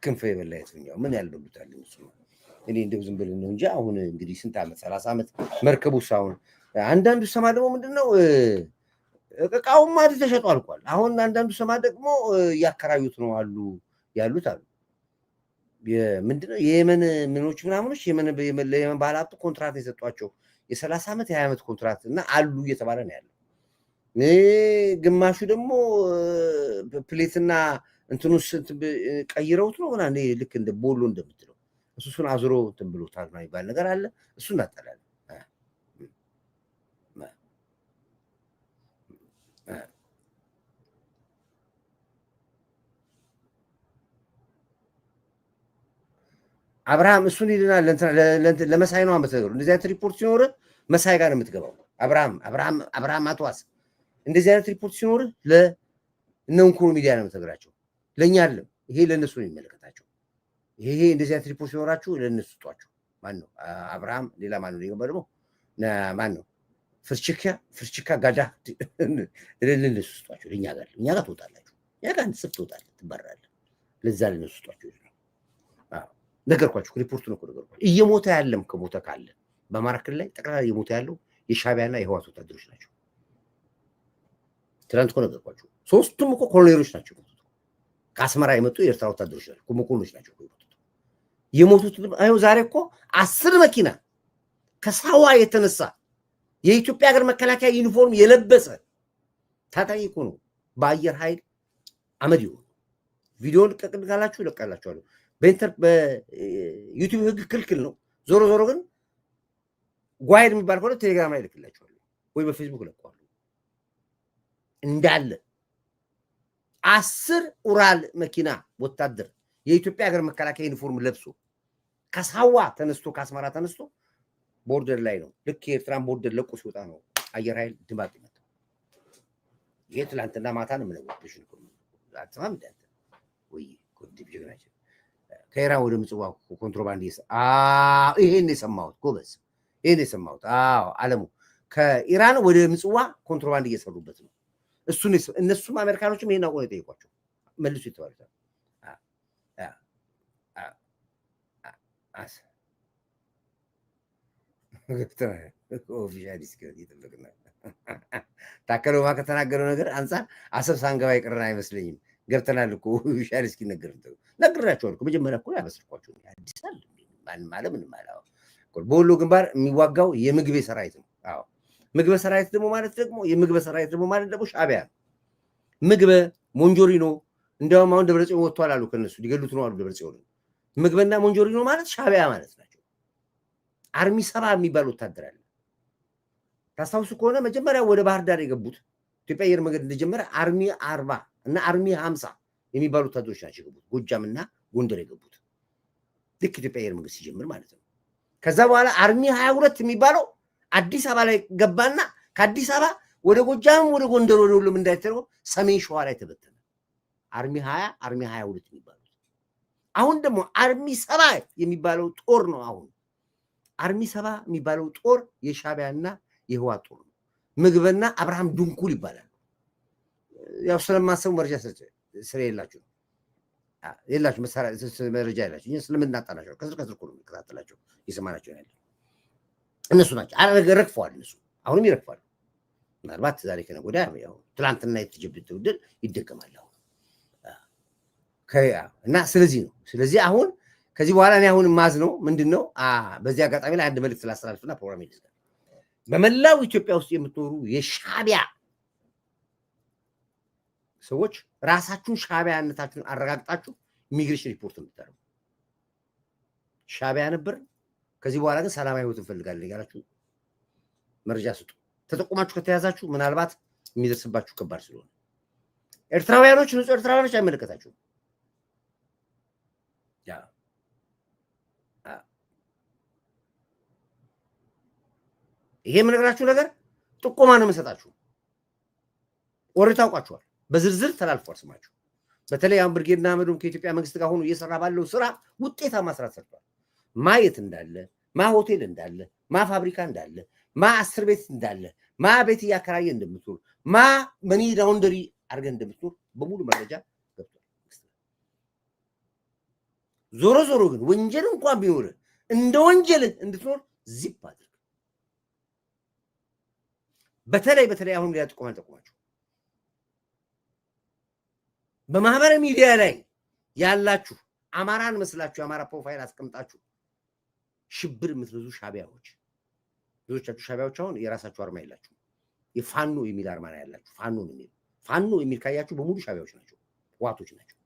[SPEAKER 1] ክንፈ የበላ የትኛው ምን ያልበሉታል እሱ እኔ እንደው ዝም ብለን ነው እንጂ አሁን እንግዲህ ስንት ዓመት 30 ዓመት መርከቡ ሳይሆን አንዳንዱ ሰማ ደግሞ ምንድነው እቃው ማለት ተሸጦ አልቋል አሁን አንዳንዱ ሰማ ደግሞ ያከራዩት ነው አሉ ያሉት አሉ ምንድነው የየመን ምኖች ምናምኖች የየመን ባለሀብት ኮንትራት የሰጧቸው የ30 ዓመት የ20 ዓመት ኮንትራት እና አሉ እየተባለ ነው ያለው ግማሹ ደግሞ ፕሌትና እንትኑስ ቀይረውት ነው እና ልክ እንደ ቦሎ እንደምትለው እሱን አዝሮ እንትን ብሎታል ነው ይባል ነገር አለ እሱን አጣላል አብርሃም እሱን ይልናል ለመሳይ ነው አመተገሩ እንደዚህ አይነት ሪፖርት ሲኖር መሳይ ጋር ነው የምትገባው አብርሃም አትዋስ እንደዚህ አይነት ሪፖርት ሲኖር ለነንኩሩ ሚዲያ ነው የምትገራቸው ለኛ አይደለም ይሄ ለነሱ ነው የሚመለከታቸው ይሄ እንደዚህ አይነት ሪፖርት ሲኖራችሁ ለነሱ ስጧቸው ማን ነው አብርሃም ሌላ ማን ነው ደግሞ ማን ነው ፍርችካ ጋዳ ለነሱ ስጧቸው ለኛ ጋር ትወጣላችሁ ያ ጋር እንጽፍ ትወጣለህ ትባራለህ ለዛ ለነሱ ስጧቸው ነገርኳችሁ ሪፖርቱ ነው ነገርኳችሁ እየሞተ ያለም ከሞተ ካለ በአማራ ክልል ላይ ጠቅላላ እየሞተ ያለው የሻዕቢያና የህወሓት ወታደሮች ናቸው ትናንት እኮ ነገርኳችሁ ሶስቱም እኮ ኮሎኔሎች ናቸው ከአስመራ የመጡ የኤርትራ ወታደሮች ናቸው ኮሎኔሎች ናቸው የሞቱት አይው ዛሬ እኮ 10 መኪና ከሳዋ የተነሳ የኢትዮጵያ ሀገር መከላከያ ዩኒፎርም የለበሰ ታጣቂ እኮ ነው በአየር ኃይል አመድ ይሁን ቪዲዮን ቀቅል ካላችሁ ለቃላችኋለሁ በዩቲዩብ ህግ ክልክል ነው ዞሮ ግን ጓይድ የሚባል ከሆነ ቴሌግራም ላይ ልክላችኋለሁ ወይ በፌስቡክ ለቀዋለሁ እንዳለ 10 ኡራል መኪና ወታደር የኢትዮጵያ ሀገር መከላከያ ዩኒፎርም ለብሶ ከሳዋ ተነስቶ ከአስመራ ተነስቶ ቦርደር ላይ ነው ልክ የኤርትራን ቦርደር ለቆ ሲወጣ ነው አየር ኃይል ድባቅ ይመጣ ይሄ ትላንትና ማታ ነው የምነግርሽ አትማም እንዳንተ ወይ ኮንዲቪዥን ናቸው ከኢራን ወደ ምጽዋ ኮንትሮባንድ ይሄን የሰማሁት ጎበዝ ይሄን የሰማሁት አለሙ ከኢራን ወደ ምጽዋ ኮንትሮባንድ እየሰሩበት ነው እሱን እነሱም አሜሪካኖችም ይሄን አውቀው የጠየቋቸው መልሱ ይተዋል ኦፊሻሊ ስኪል ይተበቅና ታከለው ከተናገረው ነገር አንፃር አሰብ ሳንገባ ይቀርና አይመስለኝም ገብተናል እኮ ኦፊሻሊ ስኪል ነግራቸዋል እኮ መጀመሪያ እኮ ያበስርኳቸው አዲስ አለ ማን ማለት ምን ማለት በወሎ ግንባር የሚዋጋው የምግብ ሰራዊት ነው ምግብ ሰራዊት ደግሞ ማለት ደግሞ የምግብ ሰራዊት ደግሞ ማለት ደግሞ ሻዕቢያ ምግብ ሞንጆሪኖ እንደውም አሁን ደብረጽዮን ወጥቷል አሉ ከነሱ ሊገሉት ነው አሉ ደብረጽዮን ምግበና ሞንጆሪኖ ማለት ሻቢያ ማለት ናቸው አርሚ 7 የሚባል ወታደር አለ ታስታውሱ ከሆነ መጀመሪያ ወደ ባህር ዳር የገቡት ኢትዮጵያ አየር መንገድ እንደጀመረ አርሚ 40 እና አርሚ 50 የሚባሉ ወታደሮች ናቸው የገቡት ጎጃምና ጎንደር የገቡት ልክ ኢትዮጵያ አየር መንገድ ሲጀምር ማለት ነው ከዛ በኋላ አርሚ 22 የሚባለው አዲስ አበባ ላይ ገባና ከአዲስ አበባ ወደ ጎጃም ወደ ጎንደር ወደ ሁሉም እንዳይተረው ሰሜን ሸዋ ላይ ተበተነ አርሚ 20 አርሚ 22 የሚባሉት አሁን ደግሞ አርሚ 7 የሚባለው ጦር ነው አሁን አርሚ 7 የሚባለው ጦር የሻቢያና የህወሓት ጦር ነው ምግበና አብርሃም ድንኩል ይባላል ያው ስለማሰቡ መረጃ ስለሌላችሁ የላችሁ መረጃ የላችሁ እኛ ስለምናጣናቸው ከስር እኮ ነው የምንከታተላቸው የሰማናቸው ያለ እነሱ ናቸው ረግፈዋል እነሱ አሁንም ይረግፋሉ ምናልባት ዛሬ ከነገ ወዲያ ያው ትላንትና የተጀበረ ውድድር ይደገማል አሁን እና ስለዚህ አሁን ከዚህ በኋላ እኔ አሁን ማዝ ነው ምንድነው በዚህ አጋጣሚ ላይ አንድ መልእክት ላስተላልፍና ፕሮግራም ይደርሳል በመላው ኢትዮጵያ ውስጥ የምትኖሩ የሻቢያ ሰዎች ራሳችሁን ሻቢያነታችሁን አረጋግጣችሁ ኢሚግሬሽን ሪፖርት እንድታደርጉ ሻቢያ ነበር ከዚህ በኋላ ግን ሰላማዊ ህይወት እንፈልጋለን ይላችሁ መረጃ ስጡ ተጠቁማችሁ ከተያዛችሁ ምናልባት የሚደርስባችሁ ከባድ ስለሆነ ኤርትራውያኖች ንጹህ ኤርትራውያኖች አይመለከታችሁም ይሄ የምነግራችሁ ነገር ጥቆማ ነው የምሰጣችሁ ወሬ ታውቋችኋል በዝርዝር ተላልፏል ስማችሁ በተለይ አሁን ብርጌድና አመዱም ከኢትዮጵያ መንግስት ጋር ሆኖ እየሰራ ባለው ስራ ውጤታማ ስራ ሰርቷል ማየት እንዳለ ማ ሆቴል እንዳለ ማ ፋብሪካ እንዳለ ማ እስር ቤት እንዳለ ማ ቤት እያከራየ እንደምትኖር ማ መኒ ላውንደሪ አድርገ እንደምትኖር በሙሉ መረጃ ገብቷል ዞሮ ግን ወንጀል እንኳን ቢኖር እንደ ወንጀል እንድትኖር ዚፕ አድርግ በተለይ አሁን ሊያ ተቆማችሁ በማህበራዊ ሚዲያ ላይ ያላችሁ አማራን መስላችሁ አማራ ፕሮፋይል አስቀምጣችሁ ሽብር የምትነዙ ሻቢያዎች ብዙዎቻችሁ ሻቢያዎች አሁን የራሳችሁ አርማ የላችሁ የፋኖ የሚል አርማ ነው ያላችሁ ፋኖ የሚል ካያችሁ በሙሉ ሻቢያዎች ናቸው ዋቶች ናቸው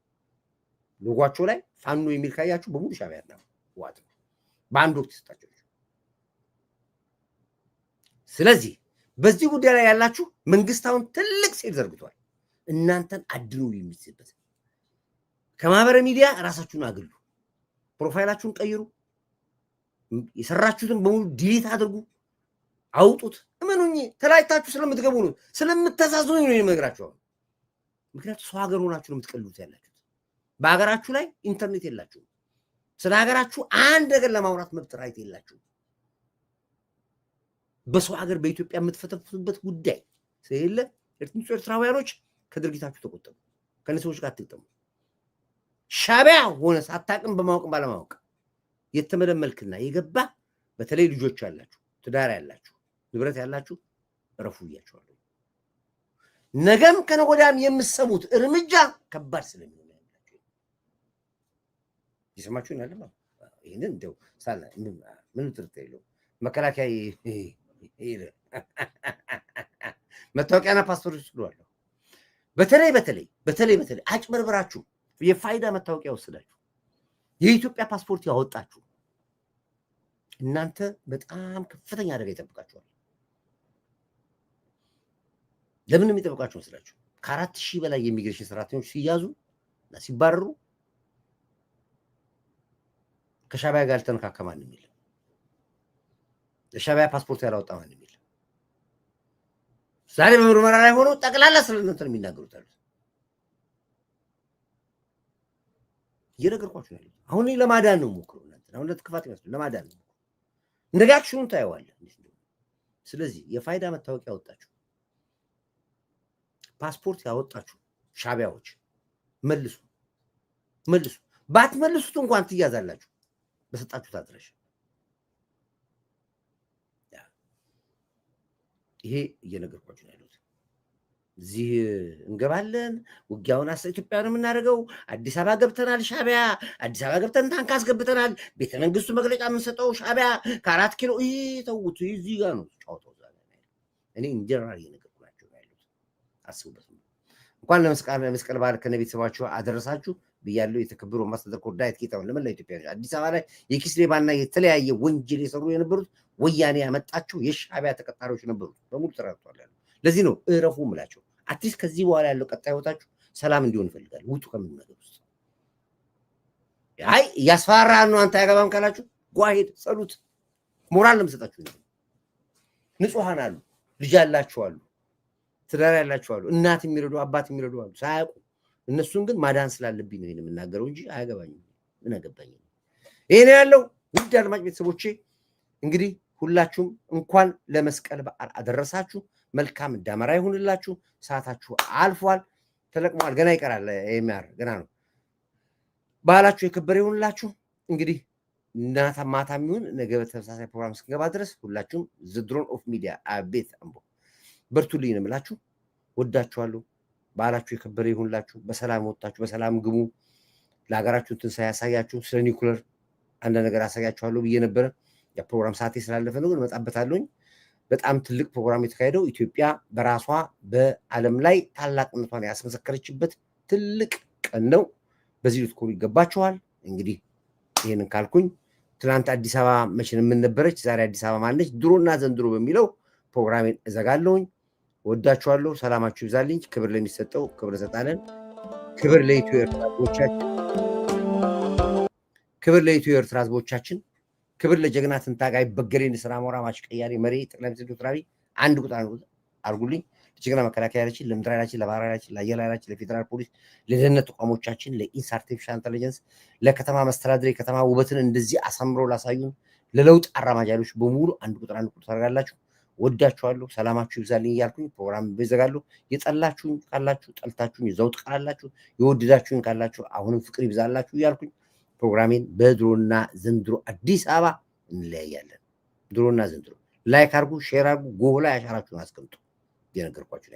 [SPEAKER 1] ሎጓቸው ላይ ፋኖ የሚል ካያችሁ በሙሉ ሻቢያ ነው ዋት በአንድ ወቅት ተሰጣቸው ስለዚህ በዚህ ጉዳይ ላይ ያላችሁ መንግስታውን ትልቅ ሴል ዘርግቷል እናንተን አድኑ የሚጽበት ከማህበራዊ ሚዲያ ራሳችሁን አግሉ ፕሮፋይላችሁን ቀይሩ የሰራችሁትን በሙሉ ዲሊት አድርጉ አውጡት እመኑኝ ተላይታችሁ ስለምትገቡ ነው ስለምትተሳሰኑ ነው የምነግራችሁ ምክንያቱም ሰው ሀገር ሆናችሁ ነው የምትቀልሉት ያላችሁት በሀገራችሁ ላይ ኢንተርኔት የላችሁ ስለ ሀገራችሁ አንድ ነገር ለማውራት መብት ራይት የላችሁ በሰው ሀገር በኢትዮጵያ የምትፈተፍቱበት ጉዳይ ስለሌለ ኤርትራውያኖች ከድርጊታችሁ ተቆጠቡ ከነሰዎች ጋር አትግጠሙ ሻቢያ ሆነ ሳታቅም በማወቅ ባለማወቅ የተመለመልክና የገባ በተለይ ልጆች ያላችሁ ትዳር ያላችሁ ንብረት ያላችሁ ረፉ እያችኋለሁ ነገም ከነጎዳም የምሰሙት እርምጃ ከባድ ስለሚሆን ያላችሁ ይሰማችሁን ያለ ነው ይሄንን እንደው ሳላ ምን ጥርጥር የለው መከላከያ መታወቂያና ፓስፖርት ይስሏል በተለይ አጭበርብራችሁ የፋይዳ መታወቂያ ወስዳችሁ የኢትዮጵያ ፓስፖርት ያወጣችሁ እናንተ በጣም ከፍተኛ አደጋ ይጠብቃችኋል ለምን የሚጠብቃችሁ መስላችሁ ከ4000 በላይ የኢሚግሬሽን ሰራተኞች ሲያዙ እና ሲባረሩ ከሻቢያ ጋር ተነካካ ማንም የለም ለሻቢያ ፓስፖርት ያላወጣ ማንም የለም ዛሬ በምርመራ ላይ ሆኖ ጠቅላላ ስለነሱ የሚናገሩት አሉ እየነገርኳችሁ ነው አሁን ለማዳን ነው ሞክሩ አሁን ለትክፋት ይመስል ለማዳን ነው እንደጋ አክሽኑን ታየዋለህ ስለዚህ የፋይዳ መታወቂያ ያወጣችሁ ፓስፖርት ያወጣችሁ ሻቢያዎች መልሱ ባትመልሱት እንኳን ትያዛላችሁ በሰጣችሁት አድራሻ ይሄ እየነገርኳችሁ ነው ያሉት እዚህ እንገባለን ውጊያውን ኢትዮጵያን የምናደርገው አዲስ አበባ ገብተናል ሻቢያ አዲስ አበባ ገብተን ታንክ አስገብተናል ቤተ መንግስቱ መግለጫ የምንሰጠው ሻቢያ ከ4 ኪሎ ተውት እዚህ ጋር ነው ጫውተው እኔ ኢንጀነራል እየነገርኳችሁ ነው ያሉት አስቡበት እንኳን ለመስቀል በዓል ከነቤተሰባችሁ አደረሳችሁ ብያለሁ። የተከበሩ አምባሳደር ኮርዳይት ጌታሁን ለመላው ኢትዮጵያ አዲስ አበባ ላይ የኪስ ሌባና የተለያየ ወንጀል የሰሩ የነበሩት ወያኔ ያመጣቸው የሻዕቢያ ተቀጣሪዎች ነበሩ በሙሉ ተራርቷል ያለው። ለዚህ ነው እረፉ ምላቸው። አትሊስት ከዚህ በኋላ ያለው ቀጣይ ህይወታችሁ ሰላም እንዲሆን ይፈልጋል። ውጡ ከምን ነገር ውስጥ አይ ያስፈራራን ነው አንተ ያገባም ካላችሁ ጓሄድ ጸሉት ሞራል ለምሰጣችሁ ነው። ንጹሃን አሉ፣ ልጅ ያላችሁ አሉ፣ ትዳር ያላችሁ አሉ፣ እናት የሚረዱ አባት የሚረዱ አሉ ሳያውቁ። እነሱን ግን ማዳን ስላለብኝ ነው የምናገረው እንጂ አያገባኝም። ምን አገባኝ? ይሄ ነው ያለው። ውድ አድማጭ ቤተሰቦቼ እንግዲህ ሁላችሁም እንኳን ለመስቀል በዓል አደረሳችሁ። መልካም ደመራ ይሁንላችሁ። ሰዓታችሁ አልፏል፣ ተለቅሟል። ገና ይቀራል። የሚያር ገና ነው። በዓላችሁ የከበረ ይሁንላችሁ። እንግዲህ እናታ ማታ የሚሆን ነገ በተመሳሳይ ፕሮግራም እስክንገባ ድረስ ሁላችሁም ዘድሮን ኦፍ ሚዲያ አቤት አምቦ በርቱልኝ ነው የምላችሁ። ወዳችኋለሁ። በዓላችሁ የከበረ ይሁንላችሁ። በሰላም ወጣችሁ በሰላም ግቡ። ለሀገራችሁ ትንሣኤ ያሳያችሁ። ስለ ኒውክለር አንድ ነገር አሳያችኋለሁ ብዬ ነበረ። የፕሮግራም ሰዓቴ ስላለፈ ነው፣ ግን እመጣበታለሁኝ። በጣም ትልቅ ፕሮግራም የተካሄደው ኢትዮጵያ በራሷ በዓለም ላይ ታላቅነቷን ያስመሰከረችበት ትልቅ ቀን ነው። በዚህ ልትኮሩ ይገባችኋል። እንግዲህ ይህንን ካልኩኝ ትናንት አዲስ አበባ መቼም ምን ነበረች፣ ዛሬ አዲስ አበባ ማነች፣ ድሮና ዘንድሮ በሚለው ፕሮግራሜን እዘጋለሁኝ። ወዳችኋለሁ። ሰላማችሁ ይብዛልኝ። ክብር ለሚሰጠው ክብር እንሰጣለን። ክብር ለኢትዮ ኤርትራ ህዝቦቻችን፣ ክብር ለኢትዮ ኤርትራ ህዝቦቻችን፣ ክብር ለጀግና ትንታጋይ በገሬን ስራ ሞራ ማች ቀያሪ መሪ ጠቅላይ ሚኒስትር ዶክተር አብይ አንድ ቁጥር አድርጉልኝ። ለጀግና መከላከያ ኃይላችን፣ ለምድር ኃይላችን፣ ለባህር ኃይላችን፣ ለአየር ኃይላችን፣ ለፌዴራል ፖሊስ፣ ለደህንነት ተቋሞቻችን፣ ለኢንስ አርቲፊሻል ኢንተለጀንስ፣ ለከተማ መስተዳድር የከተማ ውበትን እንደዚህ አሳምረው ላሳዩን ለለውጥ አራማጅ ኃይሎች በሙሉ አንድ ቁጥር ታደርጋላችሁ። ወዳችኋለሁ። ሰላማችሁ ይብዛልኝ እያልኩኝ ፕሮግራም ይዘጋሉ። የጠላችሁኝ ካላችሁ ጠልታችሁኝ ይዘው ትቀራላችሁ። የወደዳችሁኝ ካላችሁ አሁንም ፍቅር ይብዛላችሁ እያልኩኝ ፕሮግራሜን በድሮና ዘንድሮ አዲስ አበባ እንለያያለን። ድሮና ዘንድሮ ላይክ አድርጉ፣ ሼር አድርጉ፣ ጎላ ያሻራችሁን አስቀምጡ። የነገርኳችሁ